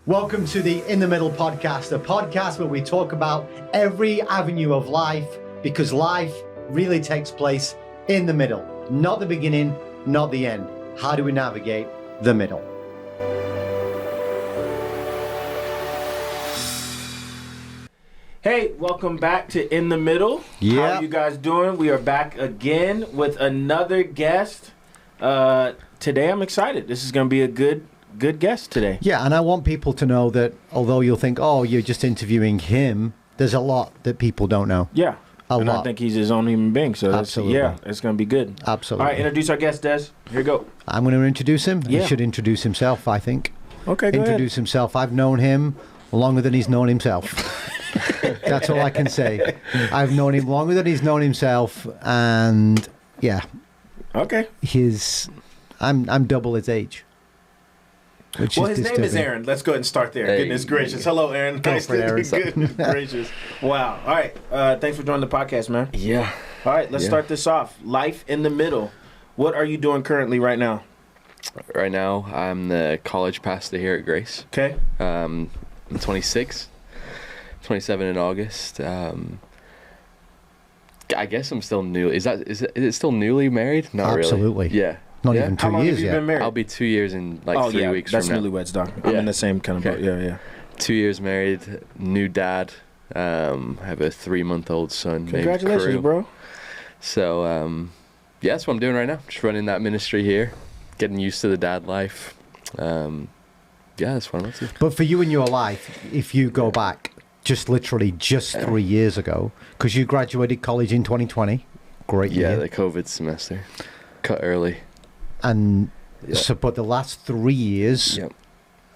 Welcome to the In the Middle podcast, a podcast where we talk about every avenue of life because life really takes place in the middle, not the beginning, not the end. How do we navigate the middle? Hey, welcome back to In the Middle. Yeah. How are you guys doing? We are back again with another guest. Today I'm excited. This is going to be a good guest today. Yeah, and I want people to know that although you'll think, oh, you're just interviewing him, there's a lot that people don't know. Yeah. A lot. I think he's his own human being. So Absolutely. It's going to be good. Absolutely. All right, introduce our guest, Des. Here you go. I'm going to introduce him. Yeah. He should introduce himself, I think. Okay, go Introduce himself. I've known him longer than he's known himself. That's all I can say. I've known him longer than he's known himself, and yeah, Okay. I'm double his age. Which Well, is his name is disturbing. Aaron. Let's go ahead and start there. Hey. Goodness gracious. Hello, Aaron. Go Nice for it, to Aaron. Goodness gracious. Wow. All right. Thanks for joining the podcast, man. Yeah. All right, let's start this off. Life in the middle. What are you doing currently right now? Right now, I'm the college pastor here at Grace. Okay. I'm 26, 27 in August. I guess I'm still new. Is it still newly married? Not Absolutely. really. Yeah. Not Yeah? even How 2 long years have you yet. been married? I'll be 2 years in like 3 weeks that's from now. newlyweds, dog. I'm Yeah. in the same kind of boat. Okay. Yeah. 2 years married, new dad. Have a 3-month-old son. Congratulations, named Karu. bro. So, yeah, that's what I'm doing right now. Just running that ministry here, getting used to the dad life. Yeah, that's what I'm up to. But for you in your life, if you go back just 3 years ago, because you graduated college in 2020, great Yeah, year. the COVID semester. Cut early. And Yeah. so, but the last 3 years Yep.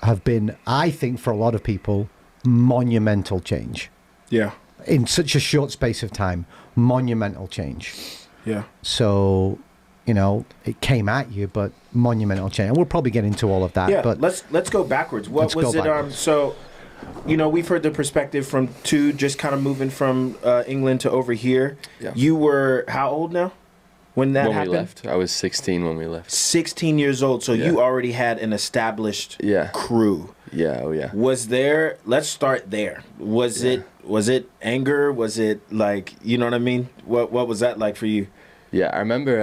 have been, I think, for a lot of people, monumental change. Yeah. In such a short space of time, monumental change. Yeah. So, you know, it came at you, but monumental change. And we'll probably get into all of that. Yeah. But Let's go backwards. What Let's was go it? backwards. So, you know, we've heard the perspective from two, just kind of moving from England to over here. Yeah. You were how old now when that When happened? we left, I was 16 when we left. 16 years old. So Yeah. you already had an established Yeah. crew. Yeah. Oh yeah. Was there? Let's start there. Was it anger? Was it like, you know what I mean? What was that like for you? Yeah, I remember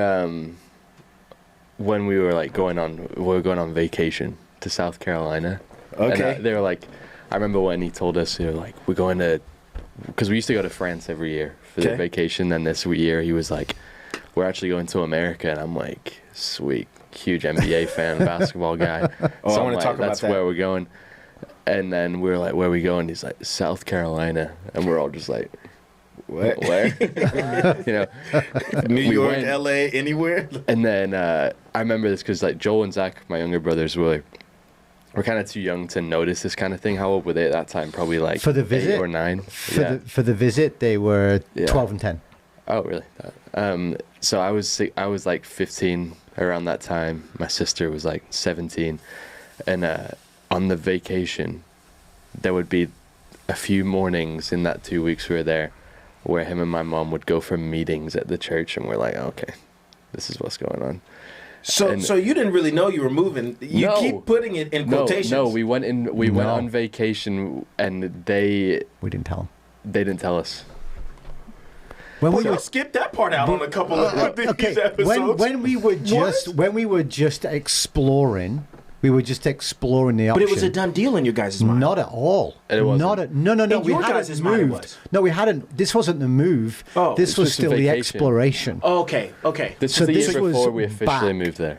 when we were going on vacation to South Carolina. Okay. And, they were like, I remember when he told us, we're going to, because we used to go to France every year for the Okay. vacation. Then this year he was like, we're actually going to America, and I'm like, sweet, huge NBA fan, basketball guy. Oh, I I'm wanna like, talk about that's that. where we're going. And then we were like, where are we going? He's like, South Carolina, and we're all just like, What? where? New We York, went. LA, anywhere? And then I remember this because Joel and Zach, my younger brothers, were kind of too young to notice this kind of thing. How old were they at that time? Probably like For the 8 visit? or 9. for the visit, they were Yeah. 12 and 10. Oh, really? So I was like 15 around that time. My sister was like 17, and on the vacation, there would be a few mornings in that 2 weeks we were there, where him and my mom would go for meetings at the church, and we're like, okay, this is what's going on. So you didn't really know you were moving. You No. keep putting it in quotations. No, we went went No. on vacation, and they We didn't tell them. didn't tell us. When Well, y'all skipped that part out on a couple of these episodes. when we were just exploring, the but option. it was a done deal in your guys' mind. Not at all. It wasn't. No. In We your hadn't guys' mind it moved. was. No, we hadn't. This wasn't the move. Oh, this it's was just a still the vacation. exploration. Oh, okay. This So was the this year was before we officially back. moved there.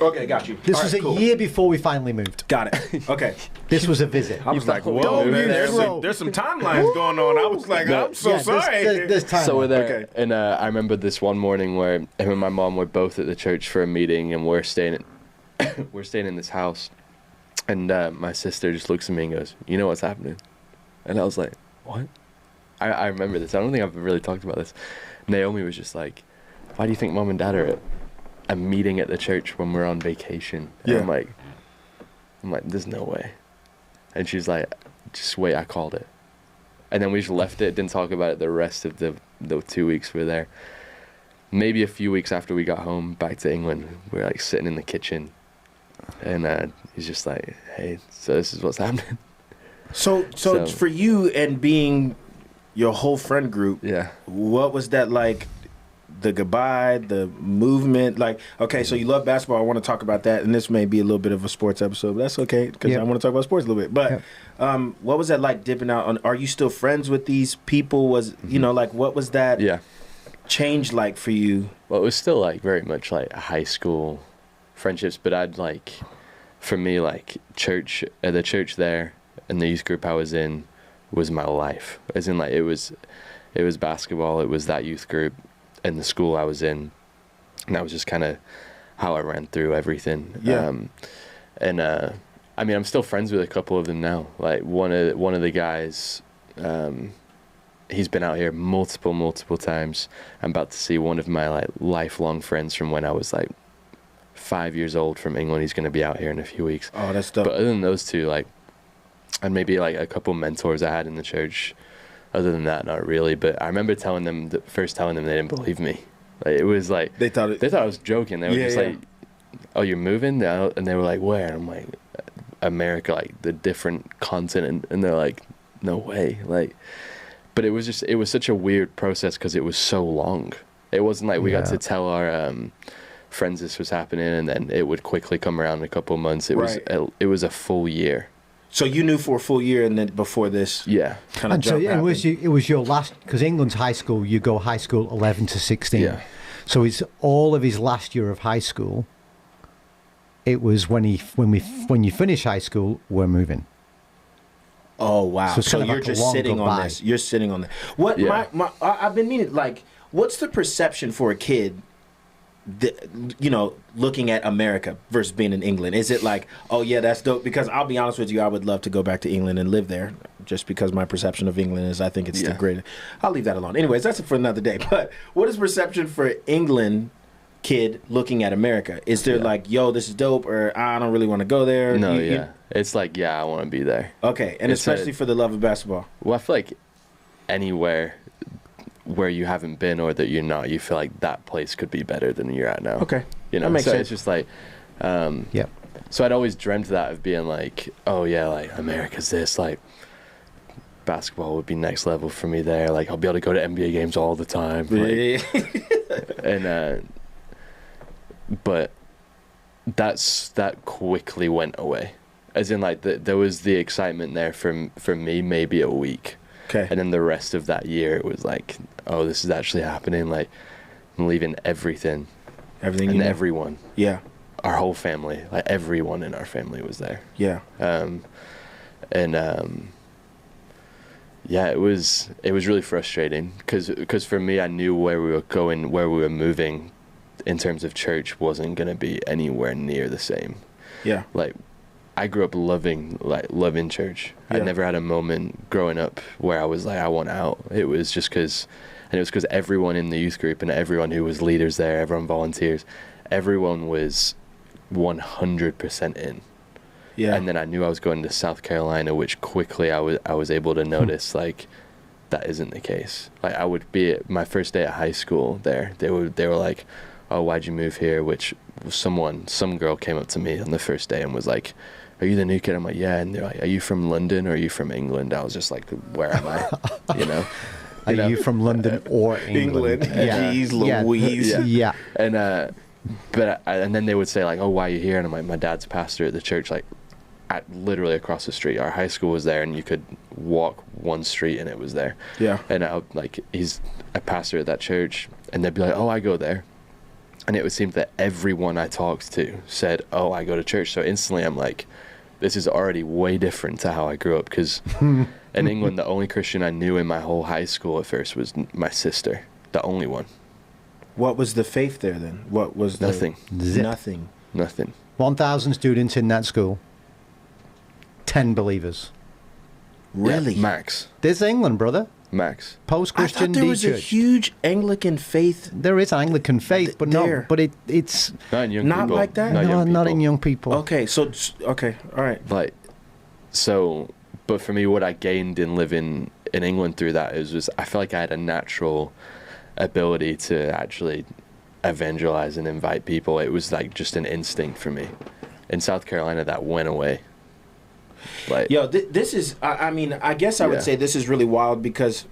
Okay, got you. This All was right, a cool. year before we finally moved. Got it. Okay. This was a visit. I was like, Don't whoa, you man, throw. there's some timelines going on. I was like, I'm so sorry. There's time. So we're there, Okay. and I remember this one morning where him and my mom were both at the church for a meeting, and we're staying in this house, and my sister just looks at me and goes, "You know what's happening?" And I was like, "What?" I remember this. I don't think I've really talked about this. Naomi was just like, "Why do you think mom and dad are at a meeting at the church when we're on vacation?" And Yeah. I'm like, "There's no way." And she's like, "Just wait, I called it." And then we just left it, didn't talk about it the rest of the 2 weeks we were there. Maybe a few weeks after we got home back to England, we were like sitting in the kitchen, And he's just like, hey, so this is what's happening. So for you and being your whole friend group, Yeah. what was that like? The goodbye, the movement, like, okay, so you love basketball. I want to talk about that, and this may be a little bit of a sports episode, but that's okay because I want to talk about sports a little bit. But what was that like dipping out on? Are you still friends with these people? Was you know like what was that change like for you? Well, it was still like very much like high school friendships, but I'd like, for me, like church, the church there and the youth group I was in was my life. As in, like it was basketball. It was that youth group and the school I was in, and that was just kind of how I ran through everything. Yeah. I mean, I'm still friends with a couple of them now. Like one of the guys, he's been out here multiple times. I'm about to see one of my like lifelong friends from when I was like 5 years old from England. He's going to be out here in a few weeks. Oh, that's dope. But other than those two, like, and maybe like a couple mentors I had in the church. Other than that, not really. But I remember telling them they didn't believe me. Like it was like they thought I was joking. They were just like, "Oh, you're moving?" And they were like, "Where?" And I'm like, "America, like the different continent." And they're like, "No way!" Like, but it was such a weird process because it was so long. It wasn't like we got to tell our friends this was happening, and then it would quickly come around in a couple of months. It was a full year. So you knew for a full year, and then before this, kind of. And so it was your last, because England's high school. You go high school 11 to 16. Yeah. So it's all of his last year of high school. It was when you finish high school, we're moving. Oh wow! So you're like just sitting on this. You're sitting on that. What I've been meaning, like, what's the perception for a kid? Looking at America versus being in England, is it like, oh yeah, that's dope? Because I'll be honest with you, I would love to go back to England and live there, just because my perception of England is, I think it's the greatest. I'll leave that alone. Anyways, that's for another day. But what is perception for England kid looking at America? Is there like, yo, this is dope, or I don't really want to go there? No, it's like, yeah, I want to be there. Okay, and it's especially for the love of basketball. Well, I feel like anywhere where you haven't been or that you're not, you feel like that place could be better than you're at now. Okay. That makes sense. It's just like, yeah. So I'd always dreamt that of being like, oh yeah, like America's this, like basketball would be next level for me there. Like I'll be able to go to NBA games all the time. Like, and but that quickly went away. As in like there was the excitement there for me maybe a week. Okay. And then the rest of that year, it was like, oh, this is actually happening. Like, I'm leaving everything. And everyone. Yeah. Our whole family. Like, everyone in our family was there. Yeah. Yeah, it was really frustrating. Because for me, I knew where we were going, where we were moving in terms of church wasn't going to be anywhere near the same. Yeah. Like, I grew up loving church. Yeah. I never had a moment growing up where I was like, I want out. It was just because everyone in the youth group and everyone who was leaders there, everyone volunteers, everyone was 100% in. Yeah. And then I knew I was going to South Carolina, which quickly I was able to notice like that isn't the case. Like I would be at my first day at high school there. They were like, oh, why'd you move here? Which some girl came up to me on the first day and was like, are you the new kid? I'm like, yeah. And they're like, are you from London or are you from England? I was just like, where am I? Are you from London or England? Yeah. Jeez Louise. Yeah. And and then they would say like, oh, why are you here? And I'm like, my dad's pastor at the church, like literally across the street. Our high school was there, and you could walk one street and it was there. Yeah. And he's a pastor at that church, and they'd be like, oh, I go there. And it would seem that everyone I talked to said, oh, I go to church. So instantly I'm like, this is already way different to how I grew up. Because in England, the only Christian I knew in my whole high school at first was my sister. The only one. What was the faith there then? What was Nothing. Nothing. 1,000 students in that school. 10 believers. Really? Yeah, max. This is England, brother. Max. Post-Christian D-Church. There was a huge Anglican faith. There is Anglican faith, but it's not in young not people. Like that. Not in young people. Okay, all right. Like, so, but for me, what I gained in living in England through that was I felt like I had a natural ability to actually evangelize and invite people. It was like just an instinct for me. in South Carolina that went away. Like, Yo, this is, I mean, I guess I would say this is really wild because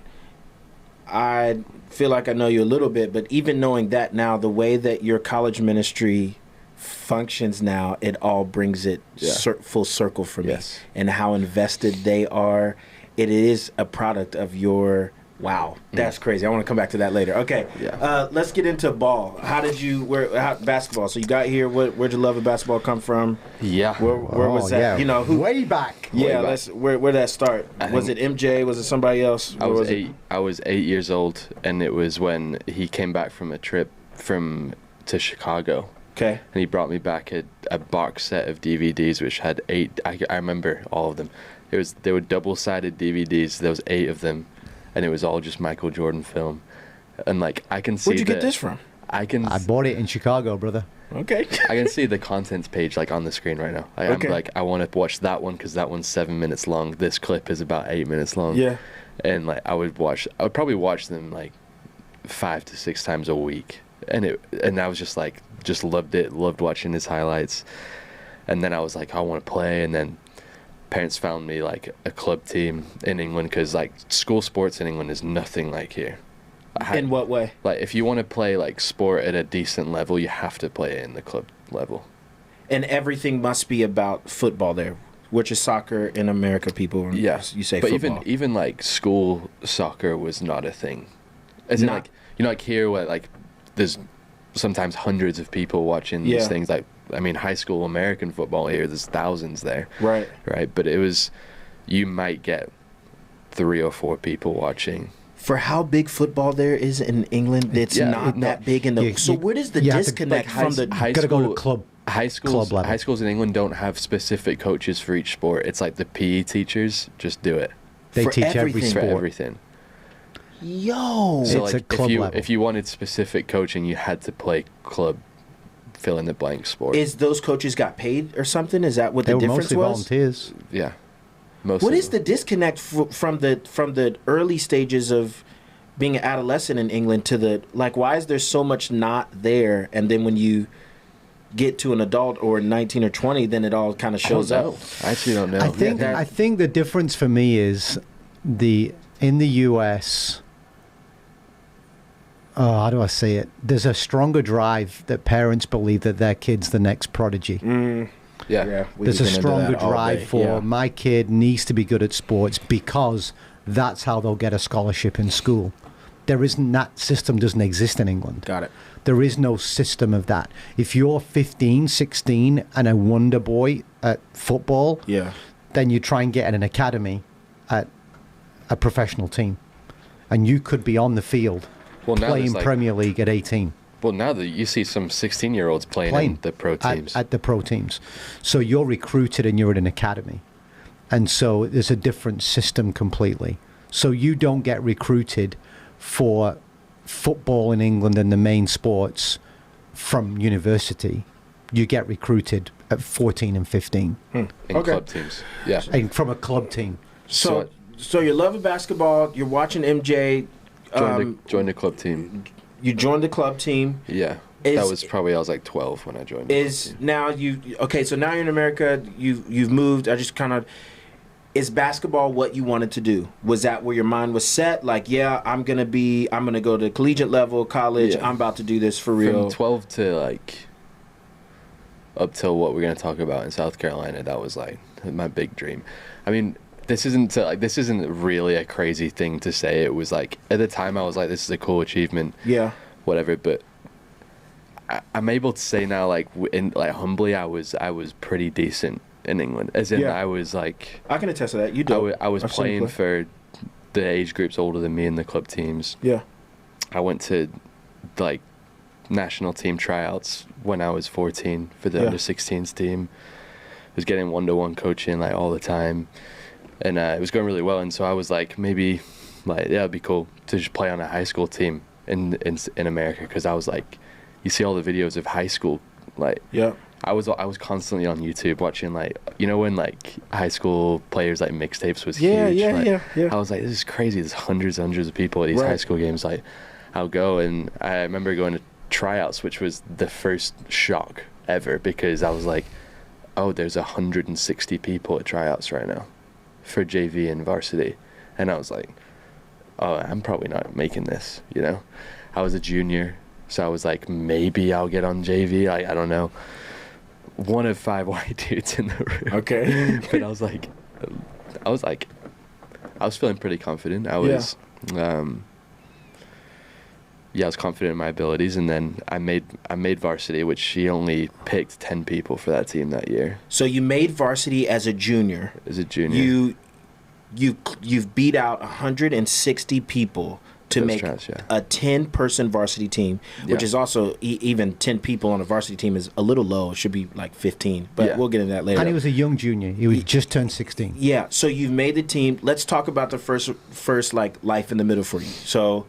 I feel like I know you a little bit, but even knowing that now, the way that your college ministry functions now, it all brings it full circle for me. Yes. And how invested they are. It is a product of your... Wow, that's crazy. I want to come back to that later. Okay, let's get into ball. How did you basketball? So you got here. Where'd your love of basketball come from? Yeah, where was that? Yeah. You know, who? Way back. Yeah, Way back. where did that start? Was it MJ? Was it somebody else? I was 8 years old, and it was when he came back from a trip to Chicago. Okay. And he brought me back a box set of DVDs, which had 8. I remember all of them. They were double-sided DVDs. There was 8 of them. And it was all just Michael Jordan film. And, like, I can see... Where'd you get this from? I bought it in Chicago, brother. Okay. I can see the contents page, like, on the screen right now. I'm like, I want to watch that one because that one's 7 minutes long. This clip is about 8 minutes long. Yeah. And, like, I would probably watch them, like, 5 to 6 times a week. And I was just, like, just loved it. Loved watching his highlights. And then I was like, I want to play. And then... parents found me like a club team in England because like school sports in England is nothing like here. In what way? Like if you want to play like sport at a decent level, you have to play it in the club level. And everything must be about football there, which is soccer in America. People, Yes, you say but football. even like school soccer was not a thing. As in like like here where like there's sometimes hundreds of people watching these things like. I mean, high school American football here, there's thousands there. Right. Right. But you might get 3 or 4 people watching. For how big football there is in England, it's not that big in the... So where does the disconnect from the... High gotta school, go to club level. High schools in England don't have specific coaches for each sport. It's like the PE teachers just do it. They For teach every everything. For sport. everything. Yo! So It's like a club level. if you wanted specific coaching, you had to play club fill in the blank sport. Is those coaches got paid or something? Is that what They the were difference mostly was? volunteers. Yeah. Most What of is them. the disconnect from the early stages of being an adolescent in England to the... Like, why is there so much not there? And then when you get to an adult or 19 or 20, then it all kind of shows up. I actually don't know. I think the difference for me is in the US... how do I say it? There's a stronger drive that parents believe that their kid's the next prodigy. Yeah. There's a stronger drive for my kid needs to be good at sports because that's how they'll get a scholarship in school. That system doesn't exist in England. Got it. There is no system of that. If you're 15, 16 and a wonder boy at football, then you try and get in an academy at a professional team. And you could be on the field playing Premier League at 18. Well, now that you see some 16-year-olds playing in the pro teams. At the pro teams. So you're recruited and you're at an academy. And so there's a different system completely. So you don't get recruited for football in England and the main sports from university. You get recruited at 14 and 15. In club teams. Yeah. And from a club team. So you're loving basketball, you're watching MJ. Joined the club team. You joined the club team. Yeah. I was like 12 when I joined. So now you're in America, you've moved. Is basketball what you wanted to do? Was that where your mind was set? Like, I'm gonna go to collegiate level, college, I'm about to do this for real. From 12 to like up till what we're gonna talk about in South Carolina, that was like my big dream. I mean, this isn't really a crazy thing to say. It was like at the time I was like, this is a cool achievement. Yeah. Whatever, but I'm able to say now, like humbly, I was pretty decent in England. As in, I was like, I can attest to that. You do. I was playing for the age groups older than me in the club teams. Yeah. I went to like national team tryouts when I was 14 for the under 16s team. I was getting 1-to-1 coaching like all the time, and it was going really well. And so I was like, maybe like it'd be cool to just play on a high school team in America, because I was like, you see all the videos of high school, like I was constantly on YouTube watching, like, you know, when like high school players like mixtapes was huge. I was like, this is crazy. There's hundreds of people at these high school games. Like, I'll go, and I remember going to tryouts, which was the first shock ever, because I was like, oh, there's 160 people at tryouts right now for JV and varsity. And I was like, oh, I'm probably not making this, you know? I was a junior, so I was like, maybe I'll get on JV. I don't know. One of 5 white dudes in the room. Okay. But I was feeling pretty confident. I was confident in my abilities, and then I made varsity, which she only picked 10 people for that team that year. So you made varsity as a junior. You've beat out 160 people to make a 10-person varsity team, which is also even 10 people on a varsity team is a little low. It should be like 15, but we'll get into that later. And he was a young junior. He was just turned 16. Yeah. So you've made the team. Let's talk about the first like life in the middle for you. So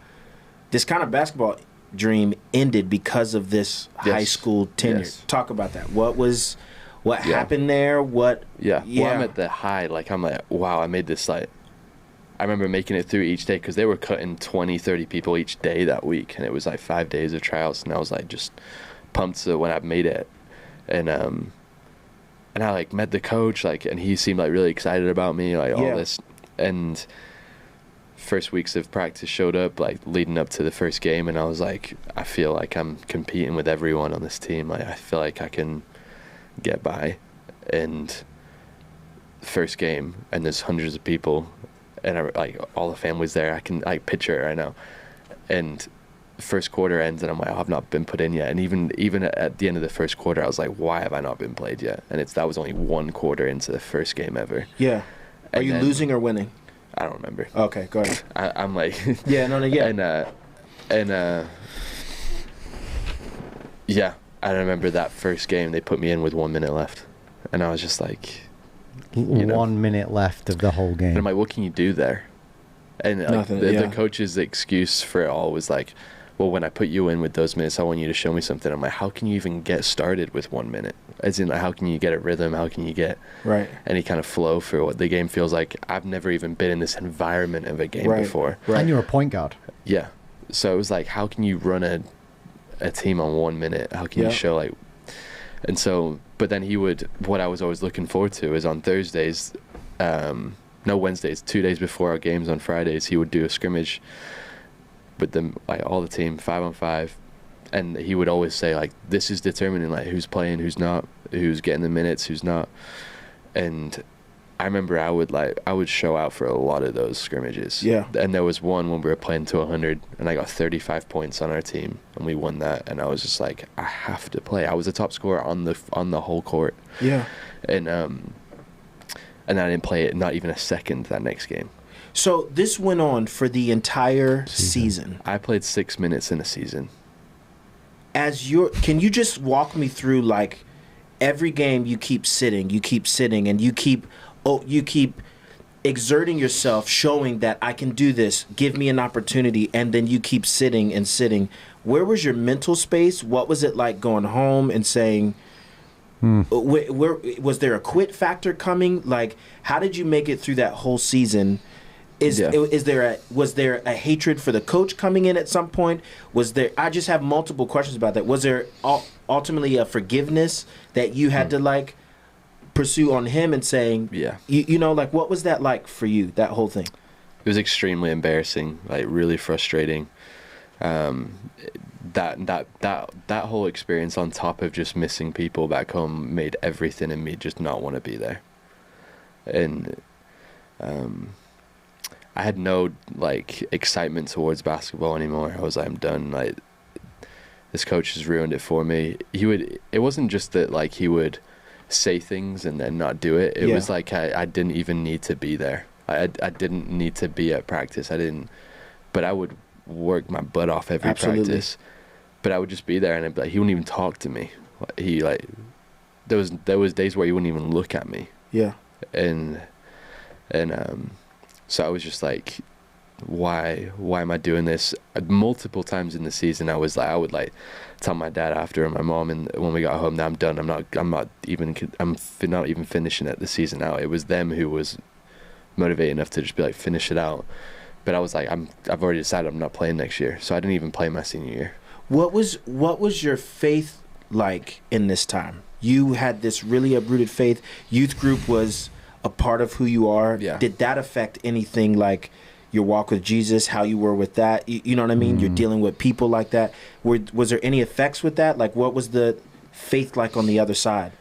this kind of basketball dream ended because of this high school tenure. Yes. Talk about that. What happened there? Well, I'm at the high. Like, I'm like, wow, I made this. Like, I remember making it through each day because they were cutting 20, 30 people each day that week, and it was like 5 days of tryouts, and I was like just pumped when I made it, and I like met the coach, like, and he seemed like really excited about me, like all this, and first weeks of practice showed up, like leading up to the first game, and I was like, I feel like I'm competing with everyone on this team. Like, I feel like I can get by. And first game, and there's hundreds of people, and like all the families there. I can like picture it right now. And first quarter ends, and I'm like, oh, I've not been put in yet. And even at the end of the first quarter, I was like, why have I not been played yet? And that was only 1 quarter into the first game ever. Yeah. Are you losing or winning? I don't remember. Okay, go ahead. I'm like, I remember that first game. They put me in with 1 minute left, and I was just like, 1 minute left of the whole game. And I'm like, what can you do there? And like, nothing. The coach's excuse for it all was like, well, when I put you in with those minutes, I want you to show me something. I'm like, how can you even get started with 1 minute? As in, like, how can you get a rhythm? How can you get any kind of flow for what the game feels like? I've never even been in this environment of a game before. Right. And you're a point guard. Yeah. So it was like, how can you run a team on 1 minute? How can you show, like... And so, but then what I was always looking forward to is on Thursdays, Wednesdays, 2 days before our games on Fridays, he would do a scrimmage with them, like all the team, 5-on-5, and he would always say, like, this is determining like who's playing, who's not, who's getting the minutes, who's not. And I remember I would show out for a lot of those scrimmages. Yeah. And there was one when we were playing to 100, and I got 35 points on our team, and we won that. And I was just like, I have to play. I was the top scorer on the whole court. Yeah. And I didn't play it not even a second that next game. So this went on for the entire season. I played 6 minutes in a season. Can you just walk me through, like, every game you keep sitting, and you keep exerting yourself, showing that I can do this, give me an opportunity, and then you keep sitting and sitting. Where was your mental space? What was it like going home and saying, where was there a quit factor coming? Like, how did you make it through that whole season? Was there a hatred for the coach coming in at some point? I just have multiple questions about that. Was there ultimately a forgiveness that you had to, like, pursue on him and saying, like, what was that like for you, that whole thing? It was extremely embarrassing, like really frustrating. That whole experience, on top of just missing people back home, made everything in me just not want to be there. And I had no, like, excitement towards basketball anymore. I was like, I'm done. Like, this coach has ruined it for me. It wasn't just that, like, he would say things and then not do it. It was like I didn't even need to be there. I didn't need to be at practice. But I would work my butt off every practice. But I would just be there, and he wouldn't even talk to me. There was days where he wouldn't even look at me. Yeah. And so I was just like, why am I doing this? Multiple times in the season, I would tell my dad after, and my mom, and when we got home, that I'm done. I'm not even finishing it the season out. It was them who was motivated enough to just be like, finish it out. But I was like, I've already decided I'm not playing next year, so I didn't even play my senior year. What was your faith like in this time? you had this really uprooted faith. Youth group was a part of who you are. Yeah. Did that affect anything like your walk with Jesus, how you were with that? You know what I mean? You're dealing with people like that. Was there any effects with that? Like, what was the faith like on the other side?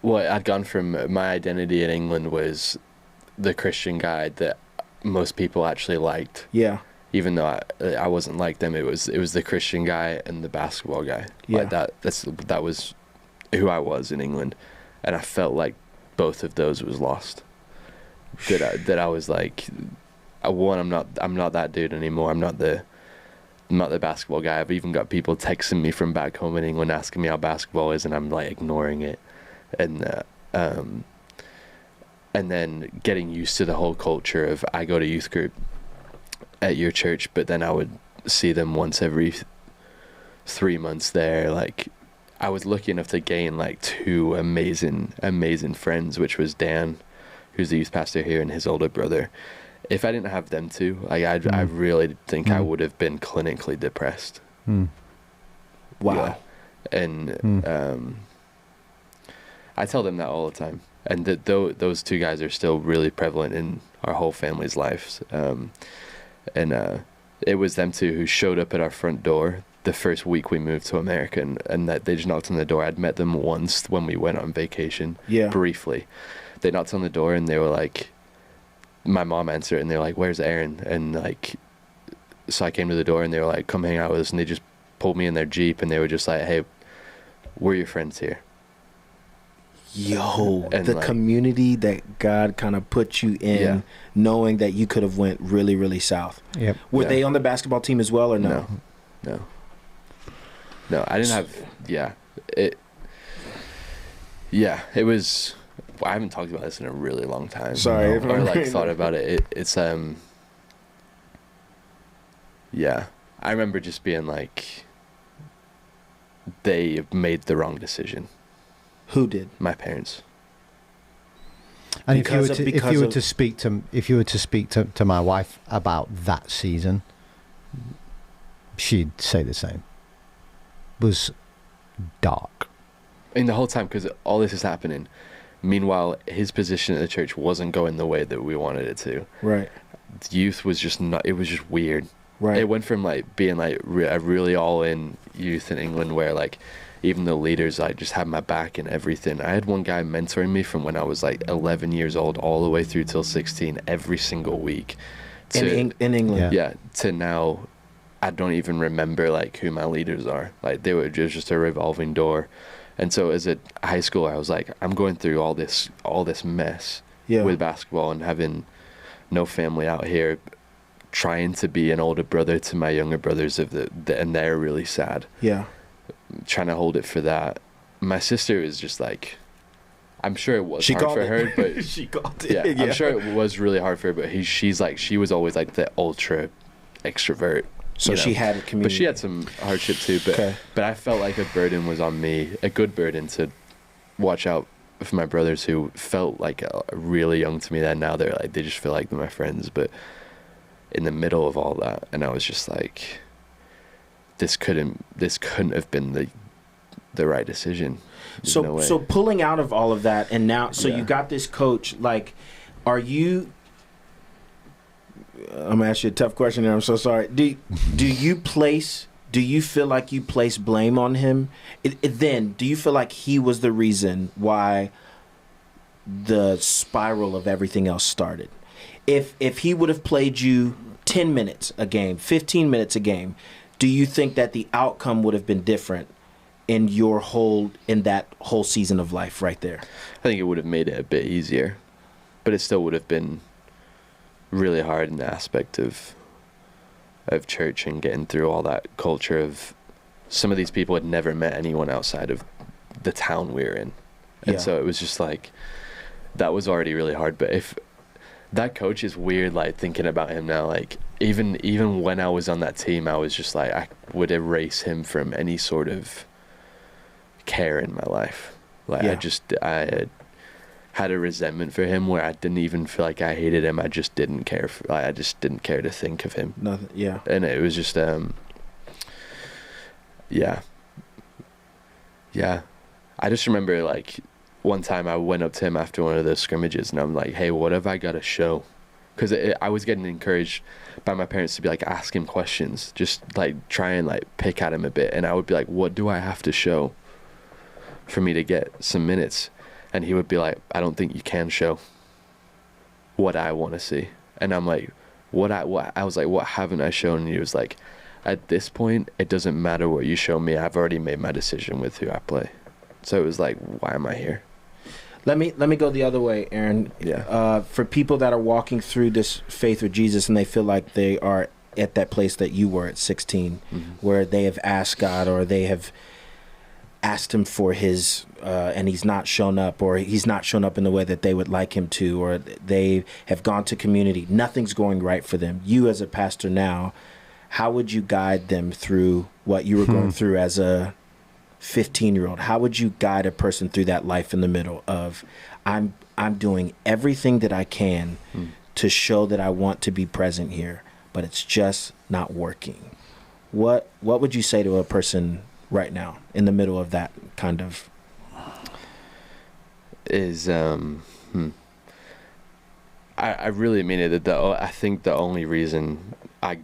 Well, I'd gone from my identity in England was the Christian guy that most people actually liked. Yeah. Even though I wasn't like them, it was the Christian guy and the basketball guy. Yeah. Like that was who I was in England, and I felt like both of those was lost. That I was like, I'm not that dude anymore. I'm not the basketball guy. I've even got people texting me from back home in England asking me how basketball is, and I'm like ignoring it, and then getting used to the whole culture of I go to youth group at your church, but then I would see them once every 3 months there. Like, I was lucky enough to gain like 2 amazing friends, which was Dan, who's the youth pastor here, and his older brother. If I didn't have them too, like I really think I would have been clinically depressed. Wow. Yeah. And I tell them that all the time, and those 2 guys are still really prevalent in our whole family's lives. And it was them 2 who showed up at our front door the first week we moved to America, and that they just knocked on the door. I'd met them once when we went on vacation, briefly. They knocked on the door, and they were like, my mom answered, and they were like, "Where's Aaron?" And like, so I came to the door, and they were like, "Come hang out with us." And they just pulled me in their Jeep, and they were just like, "Hey, we're your friends here." Yo, and the like, community that God kind of put you in, knowing that you could have went really, really south. Yep. Were they on the basketball team as well, or no? No, I didn't have. It was. I haven't talked about this in a really long time. Sorry, or like thought about it. It's Yeah, I remember just being like, they made the wrong decision. Who did? My parents. And if you were to speak to my wife about that season, she'd say the same. It was dark. And the whole time, because all this is happening, meanwhile, his position at the church wasn't going the way that we wanted it to. Right. Youth was just not. It was just weird. Right. It went from like being like a really all-in youth in England, where like even the leaders like just had my back and everything. I had one guy mentoring me from when I was like 11 years old all the way through till 16 every single week. In England. Yeah. To now, I don't even remember like who my leaders are. Like they were just a revolving door. And so as a high schooler, I was like, I'm going through all this mess with basketball and having no family out here, trying to be an older brother to my younger brothers and they're really sad. Yeah. Trying to hold it for that. My sister is just like, I'm sure it was hard for it. her, but she called it. Yeah, I'm sure it was really hard for her, but she was always like the ultra extrovert. So she had a community. But she had some hardship too. But I felt like a burden was on me, a good burden to watch out for my brothers who felt like really young to me. That now they just feel like they're my friends. But in the middle of all that, and I was just like, this couldn't have been the right decision. There's no way. So pulling out of all of that, and now you got this coach. Like, are you? I'm gonna ask you a tough question here. I'm so sorry. Do you feel like you place blame on him? Then do you feel like he was the reason why the spiral of everything else started? If he would have played you 10 minutes a game, 15 minutes a game, do you think that the outcome would have been different in that whole season of life right there? I think it would have made it a bit easier, but it still would have been really hard in the aspect of church and getting through all that culture of some of these people had never met anyone outside of the town we were in. And so it was just like, that was already really hard. But if that coach is weird, like thinking about him now, like even when I was on that team, I was just like, I would erase him from any sort of care in my life. Like I had a resentment for him where I didn't even feel like I hated him. I just didn't care. I just didn't care to think of him. Nothing. Yeah. And it was just, yeah. I just remember, like, one time I went up to him after one of those scrimmages, and I'm like, hey, what have I got to show? Because I was getting encouraged by my parents to be like, ask him questions, just like try and like pick at him a bit. And I would be like, what do I have to show for me to get some minutes? And he would be like, I don't think you can show what I want to see. And I'm like, I was like, what haven't I shown? And he was like, at this point, it doesn't matter what you show me. I've already made my decision with who I play. So it was like, why am I here? Let me go the other way, Aaron. Yeah. For people that are walking through this faith with Jesus and they feel like they are at that place that you were at 16, where they have asked God, or they have asked him for his, and he's not shown up, or he's not shown up in the way that they would like him to, or they have gone to community. Nothing's going right for them. You as a pastor now, how would you guide them through what you were going through as a 15-year-old? How would you guide a person through that life in the middle of, I'm doing everything that I can to show that I want to be present here, but it's just not working? What would you say to a person right now in the middle of that kind of? I really mean it. I think the only reason I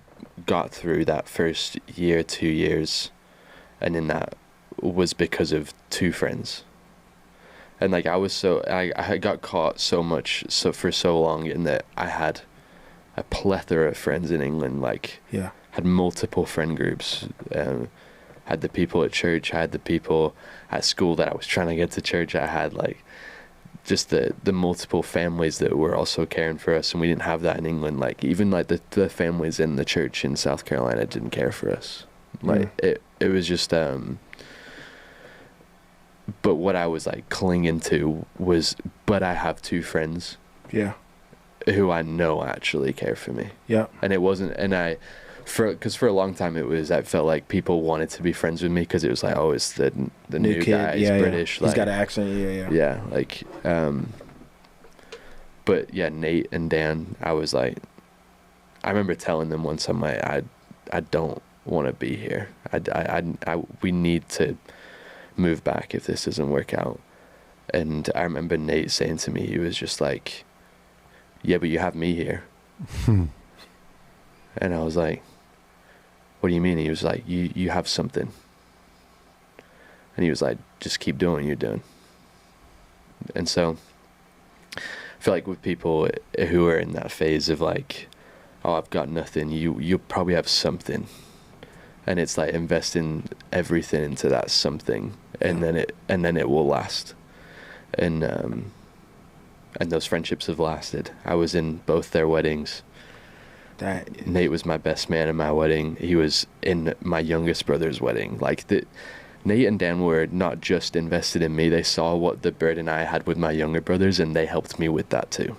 got through that first year, 2 years, and in that was because of two friends. And like I had got caught for so long in that I had a plethora of friends in England, like had multiple friend groups, had the people at church, I had the people at school that I was trying to get to church, I had like just the multiple families that were also caring for us, and we didn't have that in England. Like even like the families in the church in South Carolina didn't care for us. Like it was just but what I was like clinging to was, but I have two friends who I know actually care for me. And it wasn't, and because for a long time I felt like people wanted to be friends with me because it was like, oh, it's the new kid, guy, he's British, he's got an accent, like but yeah, Nate and Dan, I was like, I remember telling them once, I'm like, I don't want to be here. We need to move back if this doesn't work out. And I remember Nate saying to me, he was just like, yeah, but you have me here. And I was like, what do you mean? He was like, you have something. And he was like, just keep doing what you're doing. And so I feel like with people who are in that phase of like, oh, I've got nothing, you probably have something. And it's like investing everything into that something, and then it will last. And those friendships have lasted. I was in both their weddings. Nate was my best man in my wedding. He was in my youngest brother's wedding. Like Nate and Dan were not just invested in me. They saw what the burden I had with my younger brothers, and they helped me with that too.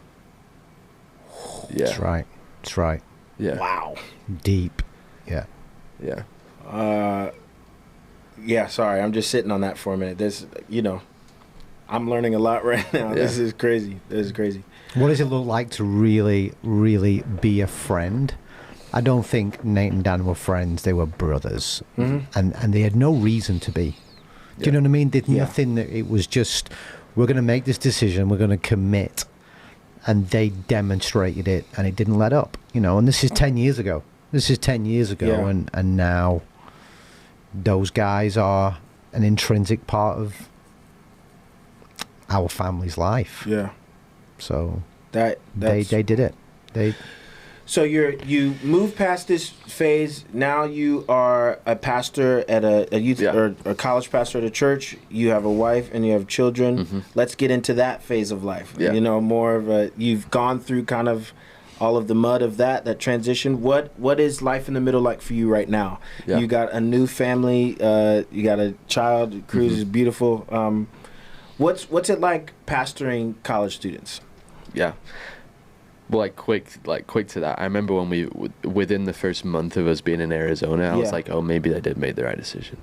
Yeah. That's right. Yeah. Wow. Deep. Yeah. Yeah. Sorry, I'm just sitting on that for a minute. There's, I'm learning a lot right now. Yeah. This is crazy. What does it look like to really, really be a friend? I don't think Nate and Dan were friends. They were brothers. And they had no reason to be. Do you know what I mean? Did nothing. It was just, we're going to make this decision. We're going to commit. And they demonstrated it, and it didn't let up. And this is 10 years ago. And now those guys are an intrinsic part of our family's life. Yeah. So they did it. So you move past this phase. Now you are a pastor at a youth or a college pastor at a church. You have a wife and you have children. Let's get into that phase of life. Yeah. More of you've gone through kind of all of the mud of that transition. What is life in the middle like for you right now? Yeah. You got a new family. You got a child. Cruz is beautiful. What's it like pastoring college students? Yeah. Well, quick to that. I remember when within the first month of us being in Arizona, I was like, oh, maybe they did make the right decision.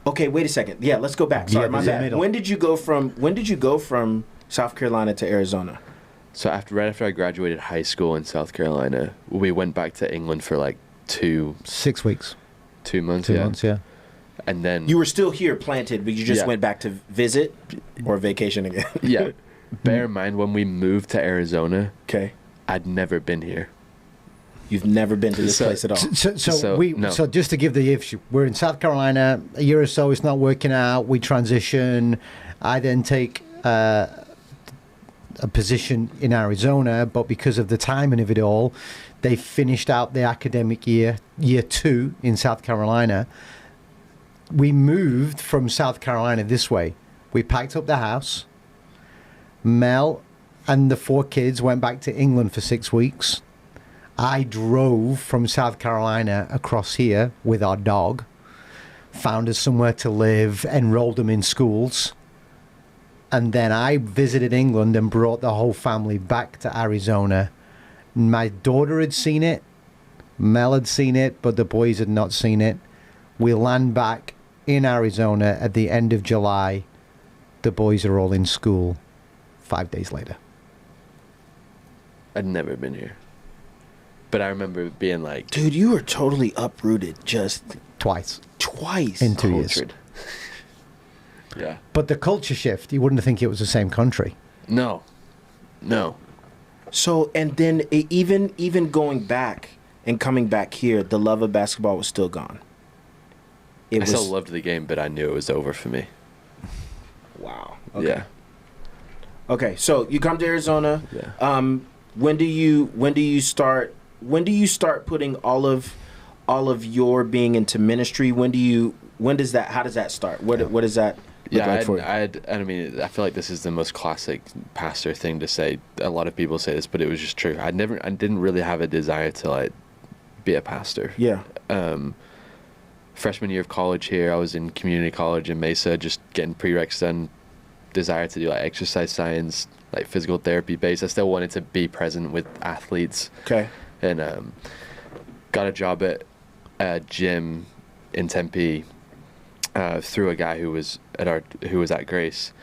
Okay, wait a second. Yeah, let's go back. Sorry, my bad. When did you go from South Carolina to Arizona? So right after I graduated high school in South Carolina, we went back to England for 6 weeks. 2 months. 2 months, yeah. And then You were still here planted, but you just went back to visit or vacation again. yeah. Bear in mind, when we moved to Arizona, Okay. I'd never been here. You've never been to this place at all. So just to give the issue, we're in South Carolina. A year or so, it's not working out. We transition. I then take a position in Arizona, but because of the timing of it all, they finished out the academic year 2 in South Carolina. We moved from South Carolina this way. We packed up the house. Mel and the 4 kids went back to England for 6 weeks. I drove from South Carolina across here with our dog, found us somewhere to live, enrolled them in schools. And then I visited England and brought the whole family back to Arizona. My daughter had seen it. Mel had seen it, but the boys had not seen it. We land back in Arizona at the end of July. The boys are all in school 5 days later. I'd never been here. But I remember being like... Dude, you were totally uprooted just... Twice. In 2 years. Yeah. But the culture shift, you wouldn't think it was the same country. No. So, and then even going back and coming back here, the love of basketball was still gone. I still loved the game, but I knew it was over for me. Wow. Okay. Yeah. Okay, so you come to Arizona. Yeah. When do you start putting all of your being into ministry? How does that start? What does that look like for you? I mean, I feel like this is the most classic pastor thing to say. A lot of people say this, but it was just true. I didn't really have a desire to like be a pastor. Yeah. Freshman year of college here, I was in community college in Mesa, just getting prereqs done. Desire to do like exercise science, like physical therapy based. I still wanted to be present with athletes. Okay. And got a job at a gym in Tempe through a guy who was at Grace,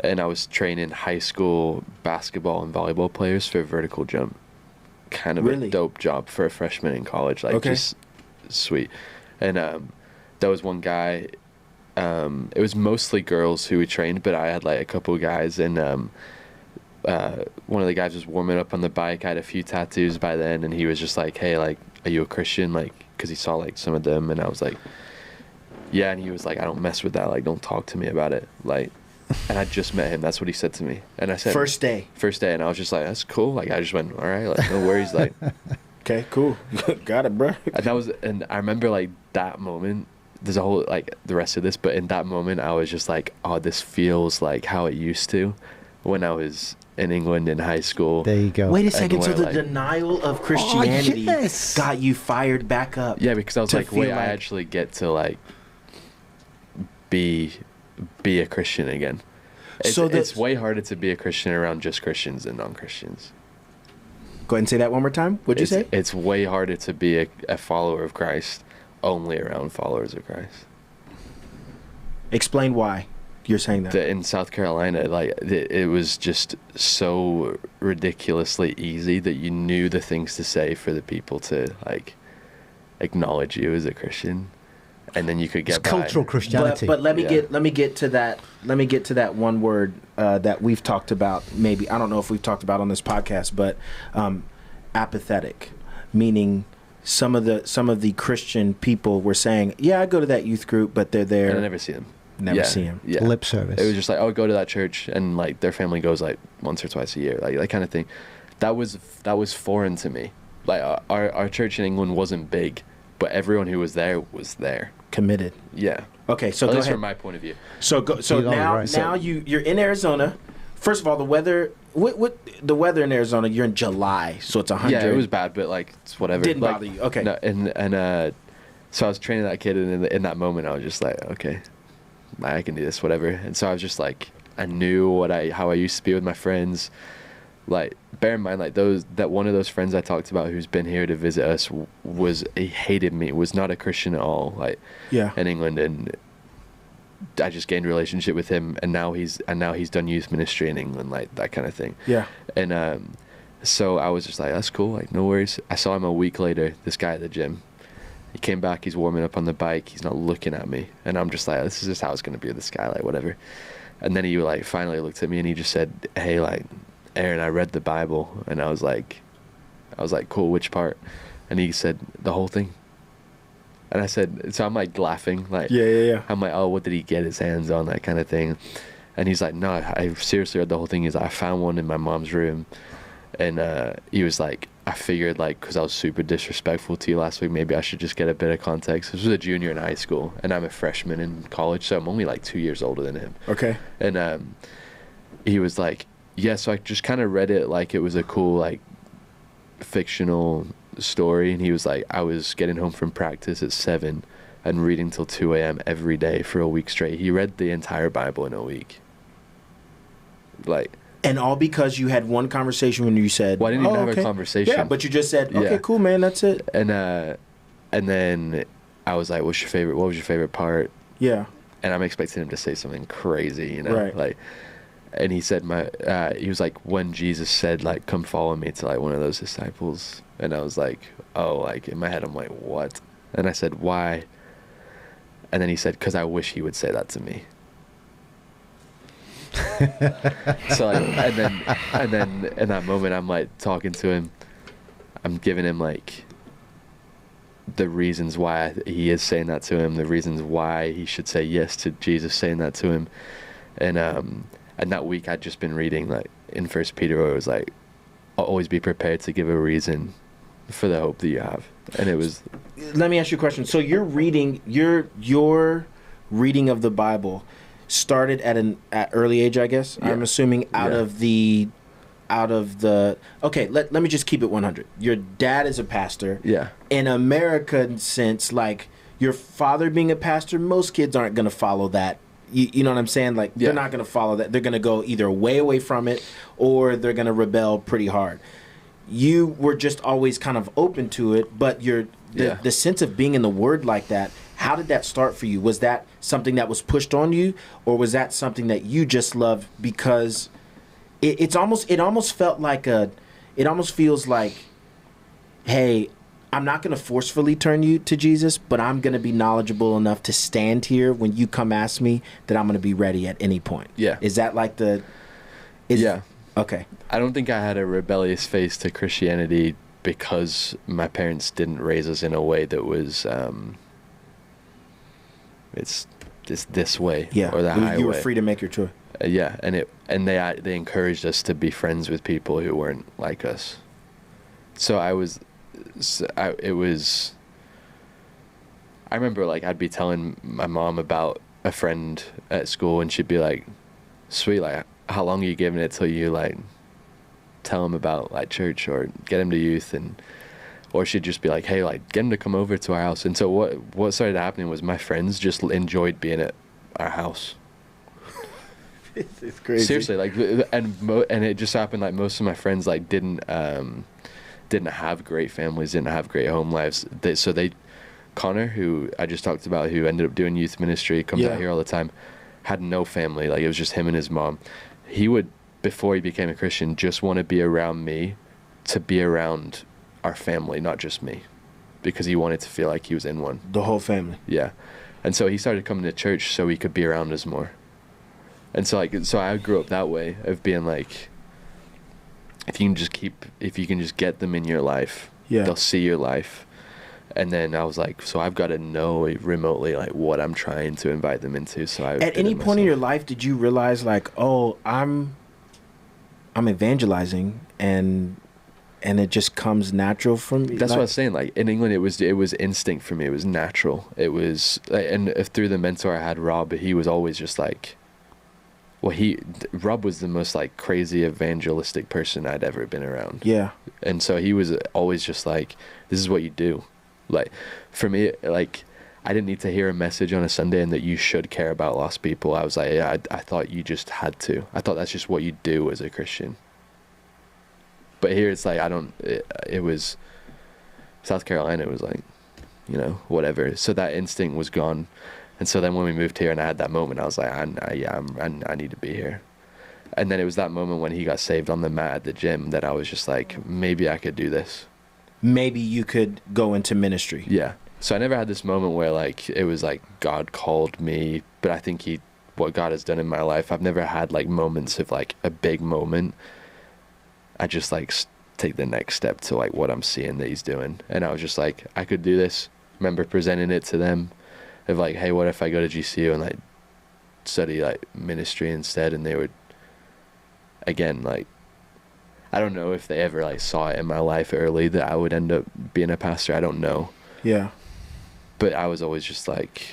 and I was training high school basketball and volleyball players for vertical jump. Kind of Really? a dope job for a freshman in college. Like just sweet. And there was one guy. It was mostly girls who we trained, but I had like a couple of guys, and one of the guys was warming up on the bike. I had a few tattoos by then, and he was just like, "Hey, like, are you a Christian?" Like, because he saw like some of them, and I was like, "Yeah," and he was like, "I don't mess with that. Like, don't talk to me about it." Like, and I just met him. That's what he said to me, and I said, First day, and I was just like, "That's cool." Like, I just went, "All right, like, no worries." Like, okay, cool, got it, bro. And I remember like that moment. There's a whole like the rest of this, but in that moment I was just like, oh, this feels like how it used to when I was in England in high school. There you go. Wait a second, so the like, denial of Christianity got you fired back up. Yeah, because I was like, wait, I actually get to like be a Christian again. It's way harder to be a Christian around just Christians than non-Christians. Go ahead and say that one more time. What'd you say? It's way harder to be a follower of Christ only around followers of Christ. Explain why you're saying that. In South Carolina, like it was just so ridiculously easy that you knew the things to say for the people to like acknowledge you as a Christian, and then you could get cultural Christianity. But let me get to that one word that we've talked about. Maybe I don't know if we've talked about on this podcast, but apathetic, meaning. Some of the Christian people were saying, "Yeah, I go to that youth group, but they're there." And I never see them. See them. Yeah. Lip service. It was just like, oh, go to that church, and like their family goes like once or twice a year, like that kind of thing. That was foreign to me. Like our church in England wasn't big, but everyone who was there. Committed. Yeah. Okay, so at go least ahead. from my point of view. So now you're in Arizona. First of all, the weather. What the weather in Arizona? You're in July, so it's 100. Yeah, it was bad, but like it's whatever. Didn't like, bother you. Okay. No, and so I was training that kid, and in that moment, I was just like, okay, I can do this, whatever. And so I was just like, I knew how I used to be with my friends. Like, bear in mind, like one of those friends I talked about who's been here to visit us he hated me. Was not a Christian at all. Like, yeah, in England, and I just gained a relationship with him, and now he's done youth ministry in England, like that kind of thing. Yeah. And so I was just like, that's cool, like no worries. I saw him a week later, this guy at the gym, He came back, he's warming up on the bike, he's not looking at me. And I'm just like, this is just how it's going to be with this guy, like, whatever. And then he, like, finally looked at me and he just said, hey, like, Aaron, I read the Bible. And I was like, cool, which part? And he said, the whole thing. And I said, so I'm, like, laughing. Like, Yeah. I'm like, oh, what did he get his hands on, that kind of thing. And he's like, no, I seriously read the whole thing. I found one in my mom's room. And he was like, I figured, like, because I was super disrespectful to you last week, maybe I should just get a bit of context. This was a junior in high school, and I'm a freshman in college, so I'm only, like, 2 years older than him. Okay. And he was like, yeah, so I just kind of read it like it was a cool, like, fictional story. And he was like, I was getting home from practice at 7 and reading till 2 a.m. every day for a week straight. He read the entire Bible in a week. Like... And all because you had one conversation when you said, well, I didn't even have a conversation. Yeah, but you just said, okay, cool, man, that's it. And then I was like, what was your favorite part? Yeah. And I'm expecting him to say something crazy, you know? Right. Like, and he said, he was like, when Jesus said, like, come follow me to, like, one of those disciples. And I was like, oh, like, in my head, I'm like, what? And I said, why? And then he said, because I wish he would say that to me. So like, and then in that moment I'm like talking to him, I'm giving him like the reasons why he is saying that to him, the reasons why he should say yes to Jesus saying that to him. And that week I'd just been reading like in 1 Peter where it was like, always be prepared to give a reason for the hope that you have. And it was... Let me ask you a question. So your reading of the Bible started at early age, I guess. Yeah. I'm assuming out of the okay, let me just keep it 100. Your dad is a pastor. Yeah. In American sense, like your father being a pastor, most kids aren't going to follow that. You know what I'm saying? Like they're not going to follow that. They're going to go either way away from it or they're going to rebel pretty hard. You were just always kind of open to it, but the sense of being in the Word like that, how did that start for you? Was that something that was pushed on you, or was that something that you just loved because it almost feels like, hey, I'm not going to forcefully turn you to Jesus, but I'm going to be knowledgeable enough to stand here when you come ask me that I'm going to be ready at any point. Yeah. Is that like yeah. Okay. I don't think I had a rebellious face to Christianity because my parents didn't raise us in a way that was it's this way or the highway. You were free to make your choice. And they encouraged us to be friends with people who weren't like us. So I remember like I'd be telling my mom about a friend at school and she'd be like, sweet, like how long are you giving it till you like tell him about like church or get him to youth? Or she'd just be like, hey, like get him to come over to our house. And so what started happening was my friends just enjoyed being at our house. It's crazy. Seriously, like, and it just happened like most of my friends like didn't have great families, didn't have great home lives. Connor, who I just talked about, who ended up doing youth ministry, comes out here all the time, had no family. Like it was just him and his mom. He would, before he became a Christian, just want to be around me, to be around our family, not just me, because he wanted to feel like he was in one. The whole family. Yeah, and so he started coming to church so he could be around us more. And so I grew up that way of being like, if you can just get them in your life, they'll see your life. And then I was like, so I've got to know remotely like what I'm trying to invite them into. So at any point in your life, did you realize like, oh, I'm evangelizing and it just comes natural from me? That's what I was saying. Like in England, it was instinct for me. It was natural. It was, and through the mentor I had, Rob, he was always just like, Rob was the most like crazy evangelistic person I'd ever been around. Yeah. And so he was always just like, this is what you do. Like for me, like I didn't need to hear a message on a Sunday and that you should care about lost people. I was like, yeah, I thought you just had to. I thought that's just what you do as a Christian. But here it's like, it was South Carolina. It was like, whatever. So that instinct was gone. And so then when we moved here and I had that moment, I was like, I need to be here. And then it was that moment when he got saved on the mat at the gym that I was just like, maybe I could do this. Maybe you could go into ministry. Yeah. So I never had this moment where like it was like God called me, but I think what God has done in my life, I've never had like moments of like a big moment. I just like take the next step to like what I'm seeing that he's doing. And I was just like, I could do this. Remember presenting it to them of like, hey, what if I go to GCU and like study like ministry instead? And they would, again, like, I don't know if they ever like saw it in my life early that I would end up being a pastor. I don't know. Yeah. But I was always just like,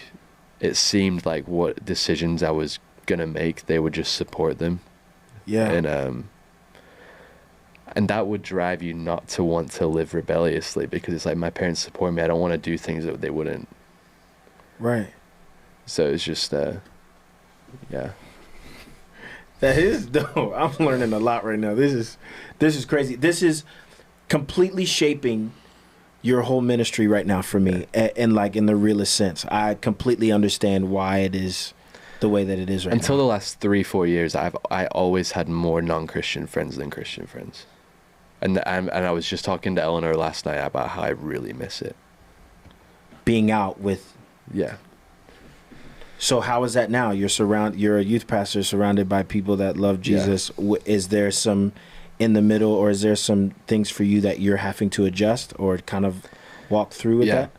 it seemed like what decisions I was going to make, they would just support them. Yeah. And that would drive you not to want to live rebelliously, because it's like, my parents support me. I don't want to do things that they wouldn't. Right. So it's just, yeah. That is dope. I'm learning a lot right now. This is crazy. This is completely shaping your whole ministry right now for me, and like in the realest sense. I completely understand why it is the way that it is right now. Until the last 3-4 years, I always had more non-Christian friends than Christian friends. And I was just talking to Eleanor last night about how I really miss it. Being out with... Yeah. So how is that now? You're a youth pastor surrounded by people that love Jesus. Yeah. Is there some in the middle, or is there some things for you that you're having to adjust or kind of walk through with that?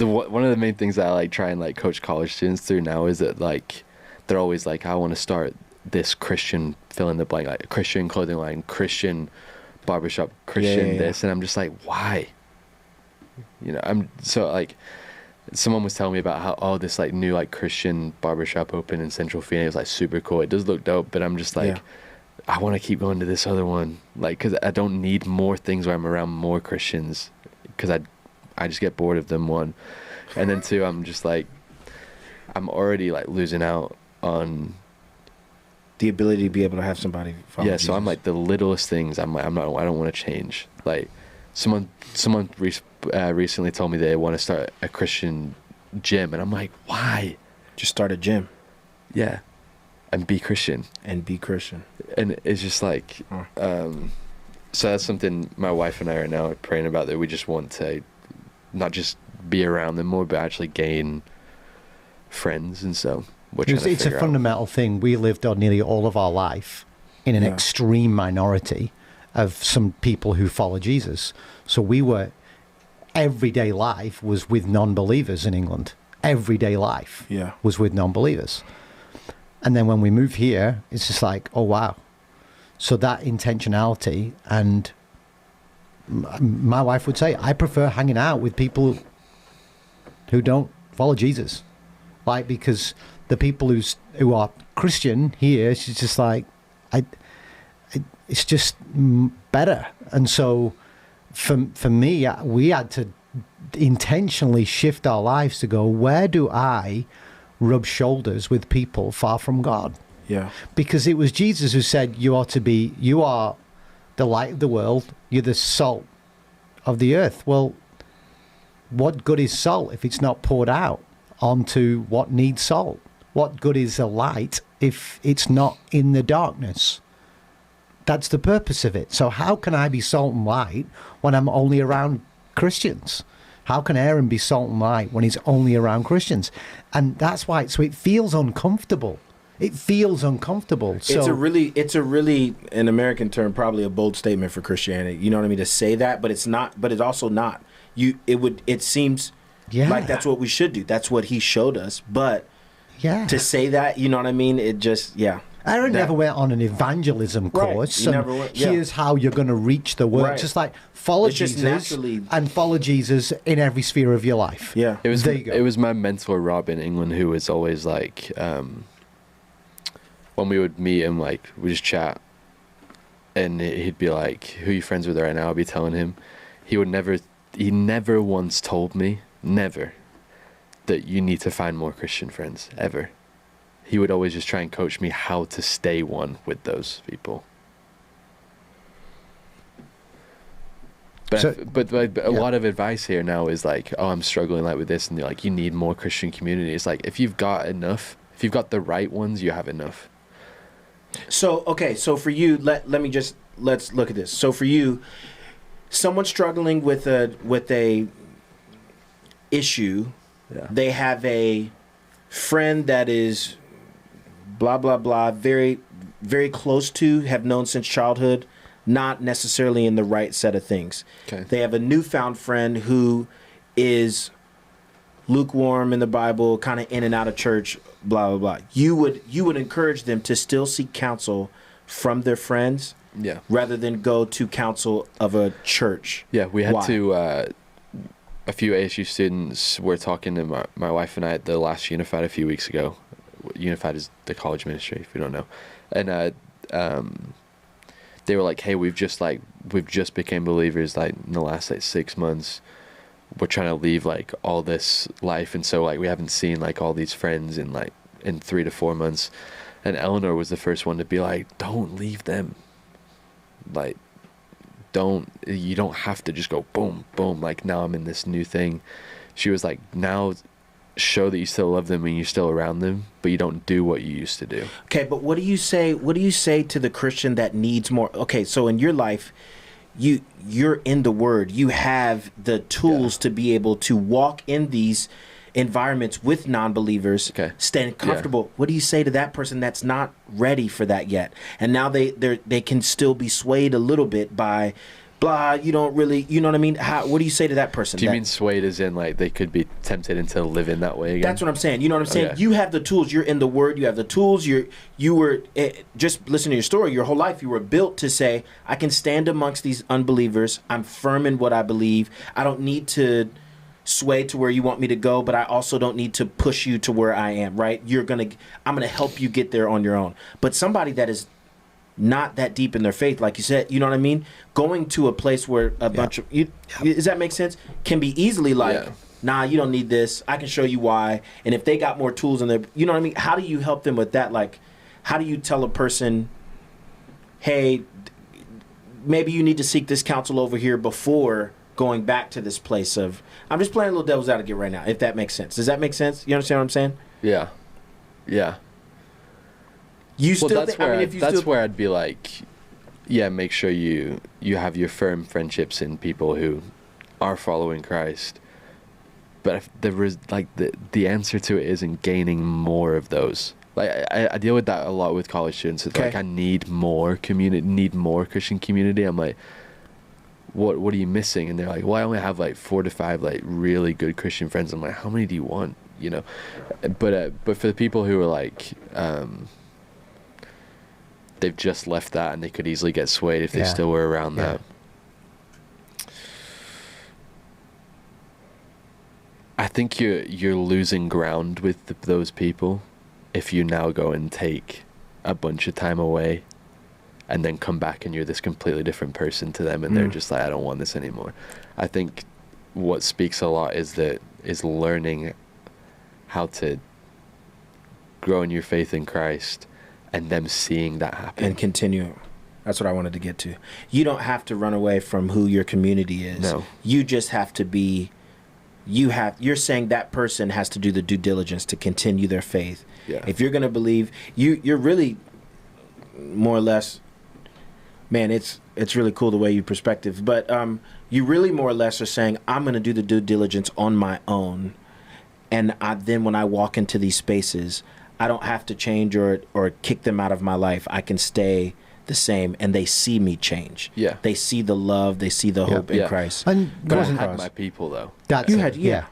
One of the main things that I like try and like coach college students through now is that like they're always like, I want to start this Christian fill in the blank, like Christian clothing line, Christian barbershop, Christian this, and I'm just like, why? You know, I'm so like, someone was telling me about how this like new like Christian barbershop opened in Central Phoenix. It was like super cool. It does look dope, but I'm just like, I want to keep going to this other one, like, because I don't need more things where I'm around more Christians, because I just get bored of them, one, and then two, I'm just like, I'm already like losing out on the ability to be able to have somebody follow Jesus. So I'm like, the littlest things, I'm like, I don't want to change. Like someone recently told me they want to start a Christian gym, and I'm like, why? Just start a gym. Yeah. And be Christian. And it's just like, so that's something my wife and I are now praying about, that we just want to not just be around them more, but actually gain friends. And so it's a fundamental thing. We lived nearly all of our life in an extreme minority of some people who follow Jesus. So everyday life was with non-believers in England. Everyday life was with non-believers. And then when we move here, it's just like, oh, wow. So that intentionality, and my wife would say, I prefer hanging out with people who don't follow Jesus. Like, because the people who are Christian here, she's just like, it's just better. And so for me, we had to intentionally shift our lives to go, where do I rub shoulders with people far from God? Yeah. Because it was Jesus who said, you are the light of the world, you're the salt of the earth. Well, what good is salt if it's not poured out onto what needs salt? What good is a light if it's not in the darkness? That's the purpose of it. So how can I be salt and light when I'm only around Christians? How can Aaron be salt and light when he's only around Christians? And that's why. So it feels uncomfortable. It feels uncomfortable. So it's a really, an American term, probably a bold statement for Christianity. You know what I mean? To say that, but it's not. But it's also not. It seems like that's what we should do. That's what he showed us. But to say that, you know what I mean? It just Aaron never went on an evangelism course. Right. Here's how you're going to reach the world. Right. Just like follow Jesus and follow Jesus in every sphere of your life. Yeah, it was my mentor Rob in England who was always like, when we would meet and like we just chat, and he'd be like, "Who are you friends with right now?" I'd be telling him. He never once told me, never, that you need to find more Christian friends ever. He would always just try and coach me how to stay one with those people. But a lot of advice here now is like, oh, I'm struggling like with this, and they're like, you need more Christian community. It's like, if you've got enough, if you've got the right ones, you have enough. So for you, let's look at this. So for you, someone struggling with a issue. Yeah. They have a friend that is blah, blah, blah, very, very close to, have known since childhood, not necessarily in the right set of things. Okay. They have a newfound friend who is lukewarm in the Bible, kind of in and out of church, blah, blah, blah. You would encourage them to still seek counsel from their friends, Yeah. rather than go to counsel of a church. Yeah, we had Why? to, a few ASU students were talking to my wife and I at the last Unified a few weeks ago. Unified is the college ministry, if you don't know. And they were like, hey, we've just became believers like in the last like 6 months. We're trying to leave like all this life, and so like we haven't seen like all these friends in 3 to 4 months. And Eleanor was the first one to be like, don't leave them. Like, you don't have to just go boom, boom, like now I'm in this new thing. She was like, now show that you still love them and you're still around them, but you don't do what you used to do. Okay, but what do you say to the Christian that needs more? Okay, so in your life, you're in the Word. You have the tools to be able to walk in these environments with non-believers, staying comfortable. Yeah. What do you say to that person that's not ready for that yet? And now they can still be swayed a little bit by blah, you don't really, you know what I mean? What do you say to that person? Do you mean swayed as in like they could be tempted into living that way again? That's what I'm saying. You know what I'm saying? Okay. You have the tools. You're in the Word. You have the tools. You were just listen to your story. Your whole life, you were built to say, I can stand amongst these unbelievers. I'm firm in what I believe. I don't need to sway to where you want me to go, but I also don't need to push you to where I am. Right? I'm gonna help you get there on your own. But somebody that is not that deep in their faith, like you said, you know what I mean? Going to a place where a bunch of does that make sense? Can be easily like, nah, you don't need this. I can show you why. And if they got more tools in their, you know what I mean? How do you help them with that? Like, how do you tell a person, hey, maybe you need to seek this counsel over here before going back to this place of, I'm just playing a little devil's advocate right now, if that makes sense. Does that make sense? You understand what I'm saying? Yeah. Yeah. That's where I'd be like, yeah, make sure you have your firm friendships in people who are following Christ. But if there is like the answer to it isn't gaining more of those. Like I deal with that a lot with college students. It's like I need more community, need more Christian community. I'm like, what are you missing? And they're like, well, I only have like 4 to 5 like really good Christian friends. I'm like, how many do you want? You know, but for the people who are like, they've just left that and they could easily get swayed if they still were around that. I think you're losing ground with those people if you now go and take a bunch of time away and then come back and you're this completely different person to them and they're just like, I don't want this anymore. I think what speaks a lot is learning how to grow in your faith in Christ and them seeing that happen. And continue. That's what I wanted to get to. You don't have to run away from who your community is. No. You just have to be, you're saying that person has to do the due diligence to continue their faith. Yeah. If you're going to believe, you're really more or less, man, it's really cool the way you perspective, but you really more or less are saying, I'm going to do the due diligence on my own. And then when I walk into these spaces, I don't have to change or kick them out of my life. I can stay the same, and they see me change. Yeah. They see the love. They see the hope in Christ. And But I had my people, though. He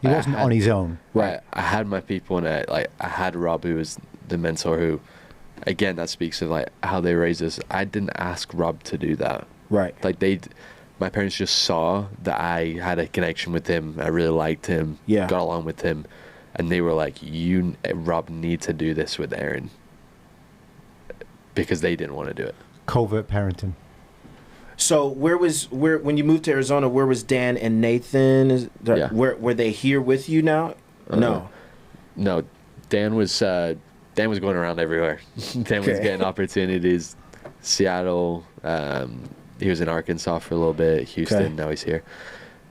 wasn't on his own. Right. I had my people, and I had Rob, who was the mentor, who, again, that speaks of like how they raised us. I didn't ask Rob to do that. Right. Like my parents just saw that I had a connection with him. I really liked him. Yeah. Got along with him. And they were like, Rob, need to do this with Aaron. Because they didn't want to do it. Covert parenting. So when you moved to Arizona, where was Dan and Nathan? Were they here with you now? No. No. Dan was going around everywhere. Dan was getting opportunities. Seattle. He was in Arkansas for a little bit. Houston. Now he's here.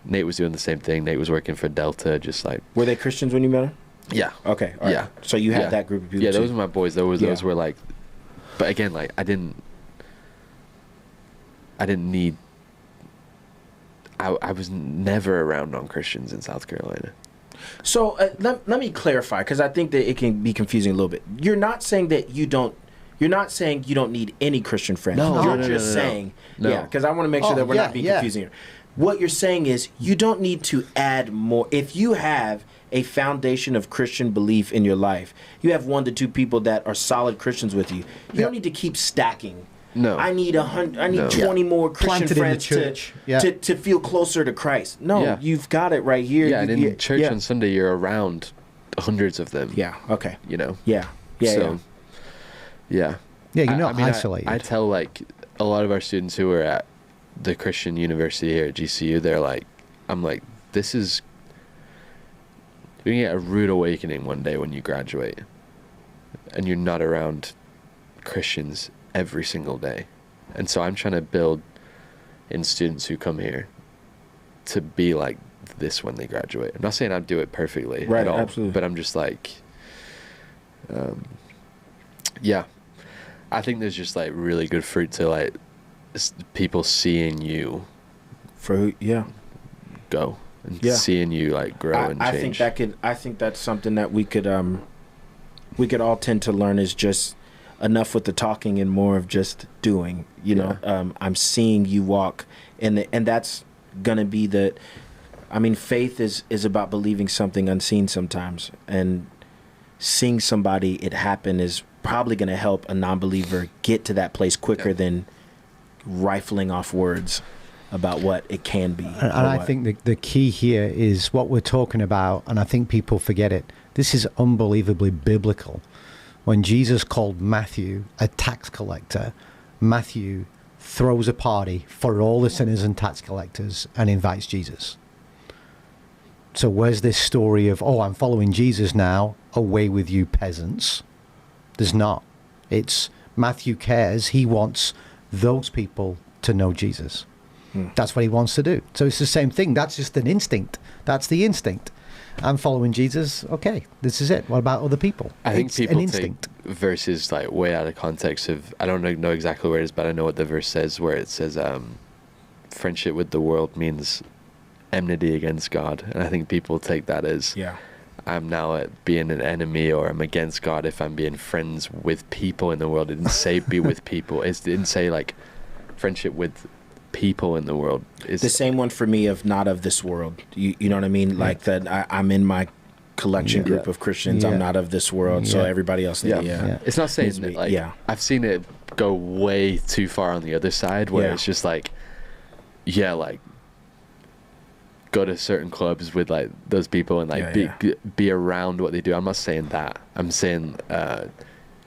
Nate was doing the same thing. Nate was working for Delta, just like... Were they Christians when you met them? Yeah. Okay. All right. Yeah. So you had that group of people. Yeah, those were my boys. Those were like... But again, like, I didn't need... I was never around non-Christians in South Carolina. So let me clarify, because I think that it can be confusing a little bit. You're not saying that you don't need any Christian friends. No, You're no, just no. saying, No. yeah, because I want to make sure that we're not being confusing here. What you're saying is you don't need to add more. If you have a foundation of Christian belief in your life, you have 1 to 2 people that are solid Christians with you. You don't need to keep stacking. No. I need 20 more Christian Planted in the friends church. to feel closer to Christ. No, you've got it right here. Yeah, and in church on Sunday, you're around hundreds of them. Yeah, okay. You know? Yeah. So, yeah. Yeah, you're not I mean, isolated. I tell, like, a lot of our students who are at the Christian university here at GCU, they're like, I'm like, this is, you're going to get a rude awakening one day when you graduate. And you're not around Christians every single day. And so I'm trying to build in students who come here to be like this when they graduate. I'm not saying I'd do it perfectly at all, absolutely. but I'm just like, yeah, I think there's just like really good fruit to like people seeing you go and seeing you like grow and change. I think that's something that we could all tend to learn, is just enough with the talking and more of just doing. You know, I'm seeing you walk, and that's gonna be faith is about believing something unseen sometimes, and seeing somebody it happen is probably gonna help a non-believer get to that place quicker than rifling off words about what it can be. And I think the key here is what we're talking about, and I think people forget it. This is unbelievably biblical. When Jesus called Matthew a tax collector, Matthew throws a party for all the sinners and tax collectors and invites Jesus. So where's this story of, oh, I'm following Jesus now, away with you peasants? There's not. It's Matthew cares. He wants those people to know Jesus. That's what he wants to do. So it's the same thing. That's just an instinct. That's the instinct. I'm following Jesus. Okay, this is it. What about other people? I think it's people an instinct. take verses like way out of context of, I don't know exactly where it is, but I know what the verse says, where it says friendship with the world means enmity against God. And I think people take that as I'm now at being an enemy, or I'm against God if I'm being friends with people in the world. It didn't say be with people. It didn't say like friendship with people in the world. Is the same one for me of not of this world. You know what I mean? Like that I'm in my collection group of Christians. I'm not of this world. So everybody else. It's not saying that, like, I've seen it go way too far on the other side where it's just like, like go to certain clubs with like those people and like be around what they do. I'm not saying that. I'm saying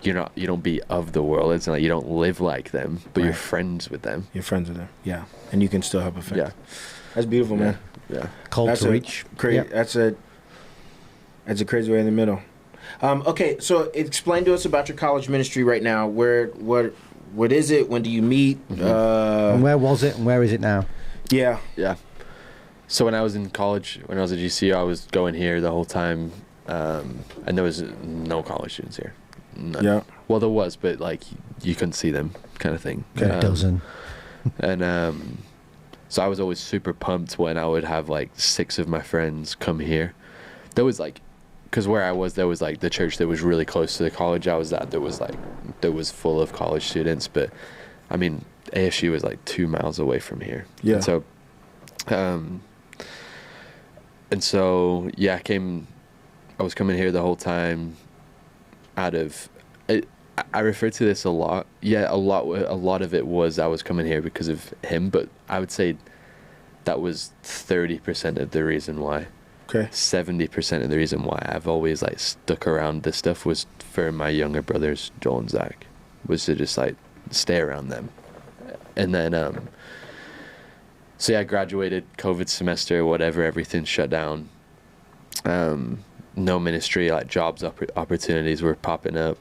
you don't be of the world. It's not like you don't live like them, but you're friends with them. You're friends with them. Yeah. And you can still have effect. Yeah. That's beautiful, man. Yeah. Called to reach. That's a crazy way in the middle. Okay, so explain to us about your college ministry right now. What is it? When do you meet? And where was it and where is it now? Yeah. Yeah. So when I was in college, when I was at GCU, I was going here the whole time, and there was no college students here. None. Yeah. Well, there was, but like you couldn't see them, kind of thing. A dozen. And so I was always super pumped when I would have like 6 of my friends come here. There was like, because where I was, there was like the church that was really close to the college I was at. There was full of college students, but I mean ASU was like 2 miles away from here. Yeah. And so I was coming here the whole time. I refer to this a lot. Yeah, a lot of it was I was coming here because of him, but I would say that was 30% of the reason why. Okay. 70% of the reason why I've always like stuck around this stuff was for my younger brothers, Joel and Zach, was to just like stay around them. And then so I graduated, COVID semester, whatever, everything shut down. No ministry, like jobs opportunities were popping up.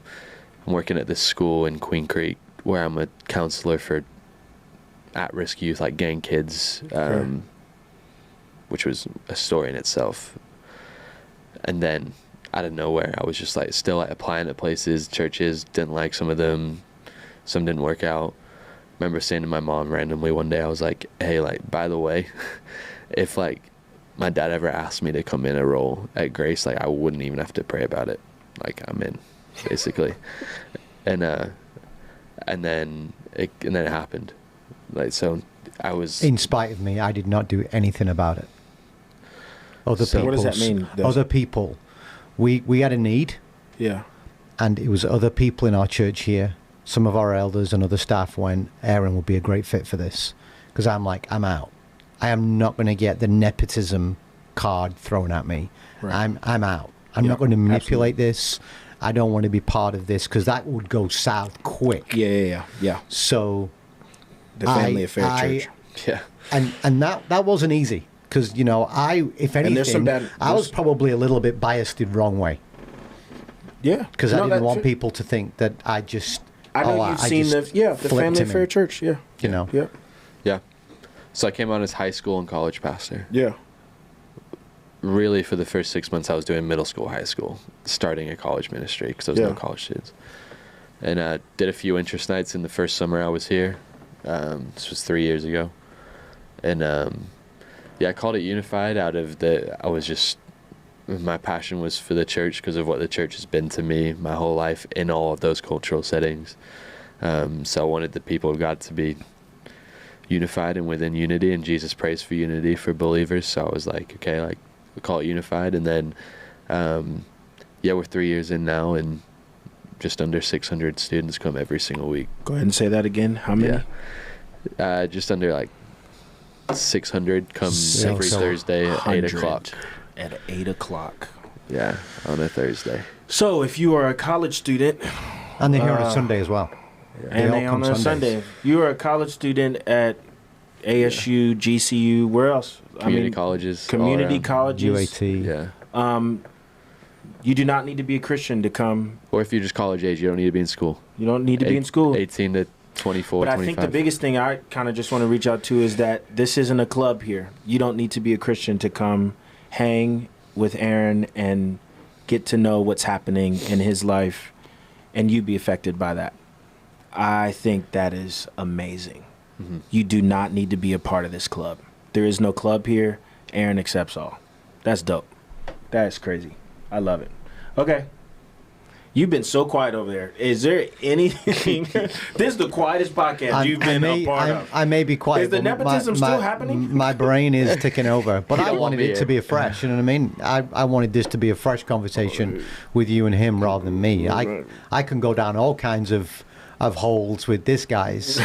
I'm working at this school in Queen Creek where I'm a counselor for at-risk youth, like gang kids, which was a story in itself. And then out of nowhere, I was just like still like applying at places, churches, didn't like some of them, some didn't work out. Remember saying to my mom randomly one day, I was like, hey, like, by the way, if like my dad ever asked me to come in a role at Grace, like I wouldn't even have to pray about it. Like I'm in, basically. And then it happened. Like, so I was, In spite of me, I did not do anything about it. So what does that mean? Other people. We had a need, Yeah. and it was other people in our church here. Some of our elders and other staff went, Aaron would be a great fit for this. Because I'm like, I'm out. I am not going to get the nepotism card thrown at me. Right. I'm out. I'm not going to manipulate this. I don't want to be part of this because that would go south quick. Yeah. So The family affair church. yeah. and that wasn't easy because, you know, if there's some anything, I was probably a little bit biased the wrong way Yeah. because I didn't want people to think that I just. I know you've seen the flipped family him affair in, church. Yeah. You know. Yeah. Yeah. So I came on as high school and college pastor. Yeah. Really, for the first 6 months, I was doing middle school, high school, starting a college ministry because there was no college students. And did a few interest nights in the first summer I was here. This was 3 years ago. And I called it Unified my passion was for the church because of what the church has been to me my whole life in all of those cultural settings. So I wanted the people of God to be unified and within unity, and Jesus prays for unity for believers. So I was like, okay, like we call it Unified. And then, we're 3 years in now, and just under 600 students come every single week. Go ahead and say that again. How many? Yeah. Just under like 600 come every Thursday at 8 o'clock. At 8 o'clock. Yeah, on a Thursday. So if you are a college student, And they're here on a Sunday as well. and all they come on a Sundays. Sunday, you are a college student at ASU, GCU, where else? Community colleges. Community all around. colleges. UAT. Yeah. You do not need to be a Christian to come. Or if you're just college age, you don't need to be in school. You don't need to be in school. 18 to 24, But I 25. think the biggest thing I kind of just want to reach out to is that this isn't a club here. You don't need to be a Christian to come hang with Aaron and get to know what's happening in his life and you be affected by that. I think that is amazing. Mm-hmm. You do not need to be a part of this club. There is no club here. Aaron accepts all. That's dope. That's crazy. I love it. Okay. You've been so quiet over there. Is there anything? This is the quietest podcast you've been a part of. I may be quiet. Is the but nepotism still happening? My brain is ticking over. But I don't want wanted me it to here. be a fresh. You know what I mean? I wanted this to be a fresh conversation with you and him rather than me. I can go down all kinds of holes with this guy's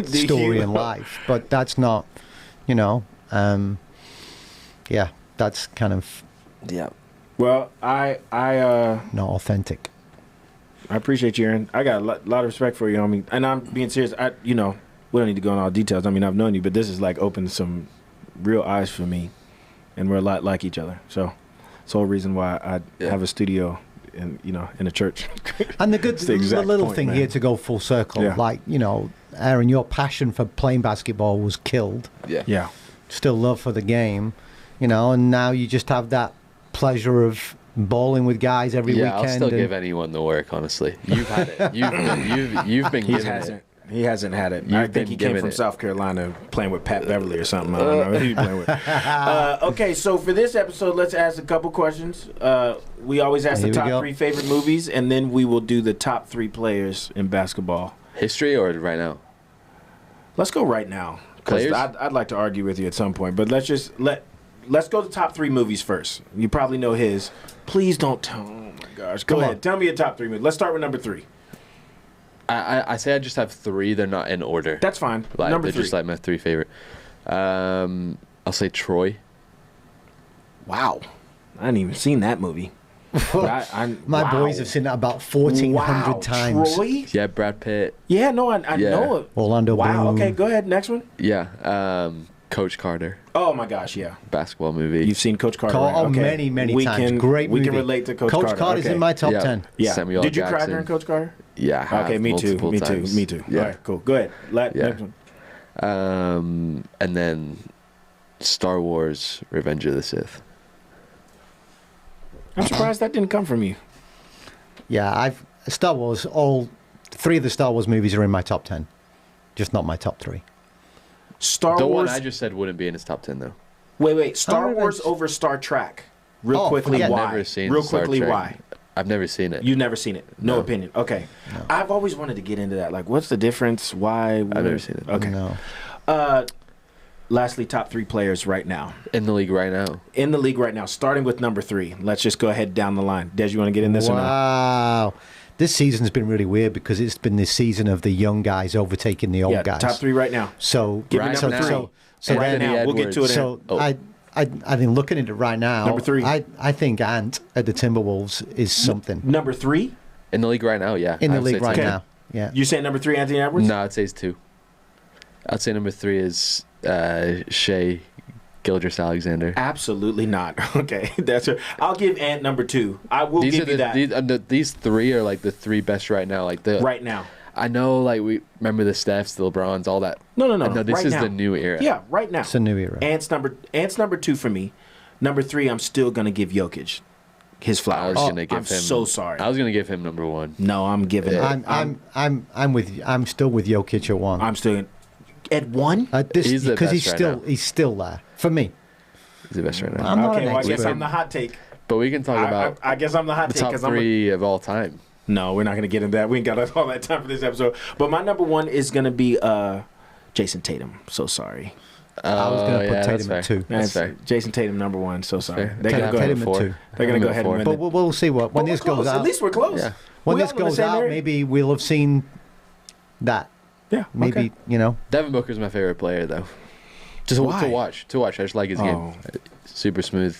story in life, but that's not, that's kind of Yeah. Well, I not authentic. appreciate you, Aaron. I got a lot of respect for you, homie. And I'm being serious. We don't need to go into all details. I mean, I've known you, but this has like opened some real eyes for me, and we're a lot like each other. So, it's the whole reason why I have a studio in a church. And the little point, thing man. here to go full circle, Yeah. like, Aaron, your passion for playing basketball was killed. Yeah. Yeah. Still love for the game, and now you just have that pleasure of bowling with guys every weekend. I'll still and give anyone the work, honestly. You've had it. You've been giving it. He hasn't had it. You've I think been he came giving from it. South Carolina playing with Pat Beverly or something. I don't know who he's playing with. Okay, so for this episode, let's ask a couple questions. We always ask Here the we top go. 3 favorite movies, and then we will do the top 3 players in basketball. History or right now? Let's go right now, because Players? I'd like to argue with you at some point. But let's go to top 3 movies first. You probably know his. Please don't tell. Oh my gosh, go Come ahead. on. Tell me your top 3 movies. Let's start with number 3. I say I just have 3. They're not in order. That's fine. Like, number they're 3. just like my 3 favorite. I'll say Troy. Wow, I hadn't even seen that movie. But My wow. boys have seen that about 1,400 Wow, times. Troy? Yeah, Brad Pitt. Yeah, no, I Yeah. know it. Orlando Wow. Bloom. Okay, go ahead. Next one. Yeah. Coach Carter. Oh my gosh, yeah. Basketball movie. You've seen Coach Carter. Oh, right? Okay. many We times. can- Great we movie. can relate to Coach Carter. Carter's Okay. in my top Yeah. 10. Yeah. Samuel Did you cry Jackson. during Coach Carter? Yeah, I have Okay, me too. multiple Me times. too. Me too. Yeah. All right, cool. Go ahead. Yeah. Next one. And then Star Wars: Revenge of the Sith. I'm surprised that didn't come from you. Yeah, Star Wars, all 3 of the Star Wars movies are in my top 10. Just not my top 3. Star The Wars. one I just said wouldn't be in his top 10 though. Wait. Star Oh, Wars it's- over Star Trek. Real Oh, quickly, forget it. why? I've never seen Real Star quickly, Trek. why? I've never seen it. You've never seen it. No No. opinion. Okay. I've always wanted to get into that. Like, what's the difference? Why? I've never seen it. Okay. No. Lastly, top 3 players right now. In the league right now. In the league right now, starting with number 3. Let's just go ahead down the line. Des, you want to get in this or no? Wow. This season's been really weird because it's been this season of the young guys overtaking the old Yeah, guys. top 3 right now. So, Give me Right number now. 3. so right then, now, we'll get to it. so Oh. I think looking at it right now, Number 3. I think Ant at the Timberwolves is something Number 3? In the league right now, yeah. in I the would league say right two. now. Yeah. You saying number 3, Anthony Edwards? No, I'd say it's 2. I'd say number 3 is Shea Gilgeous-Alexander. Absolutely not. Okay, that's it. I'll give Ant number 2. I will These give are you that these 3 are like the 3 best right now. Like the right now. I know, like we remember the Stephs, the LeBrons, all that. No. No, this right is now. the new era. Yeah, right now. It's a new era. Ant's number 2 for me. Number 3, I'm still gonna give Jokic his I flowers. was gonna give I'm him. so sorry. I was gonna give him number 1. No, I'm giving. I'm still with Jokic at 1. I'm still at 1. He's the because best right now. he's still there for me. He's the best right now. I'm not Okay, an well, I guess expert. I'm the hot take. But we can talk about I guess I'm the hot the take top because 3 of all time. No, we're not going to get into that. We ain't got all that time for this episode. But my number 1 is going to be Jason Tatum. So sorry. I was going to put that's Tatum fair. at 2. That's fair. Jason Tatum number 1. So sorry. fair. They're going to go Tatum ahead. at four. 2. They're going to go ahead and Four. win. But we'll see when But this we're close. goes out. At least we're close. Yeah. When We this all in the goes same out, area. maybe we'll have seen that. Yeah. Maybe okay. Devin Booker's my favorite player, though. Just Why? to watch. To watch. I just like his Oh. game. Super smooth.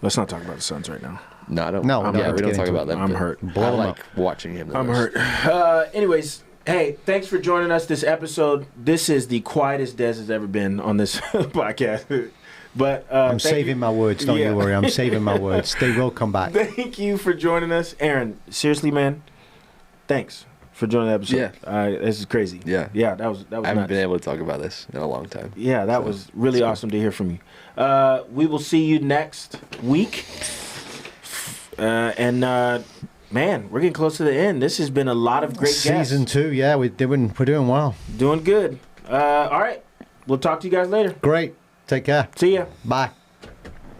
Let's not talk about the Suns right now. No, I don't. No, I'm no, yeah, hurt. we don't Get talk into about them. I'm but hurt. Blow I 'em like watching him. the I'm most. hurt. Anyways, hey, thanks for joining us this episode. This is the quietest Des has ever been on this podcast. But I'm saving my words. Don't Yeah. you worry. I'm saving my words. They will come back. Thank you for joining us, Aaron. Seriously, man. Thanks for joining the episode. Yeah. This is crazy. Yeah. that was I haven't nuts. been able to talk about this in a long time. Yeah, that So, was really it's cool. awesome to hear from you. We will see you next week. Man, we're getting close to the end. This has been a lot of great Season guests. 2, yeah, we're doing well. Doing good. All right. We'll talk to you guys later. Great. Take care. See ya. Bye.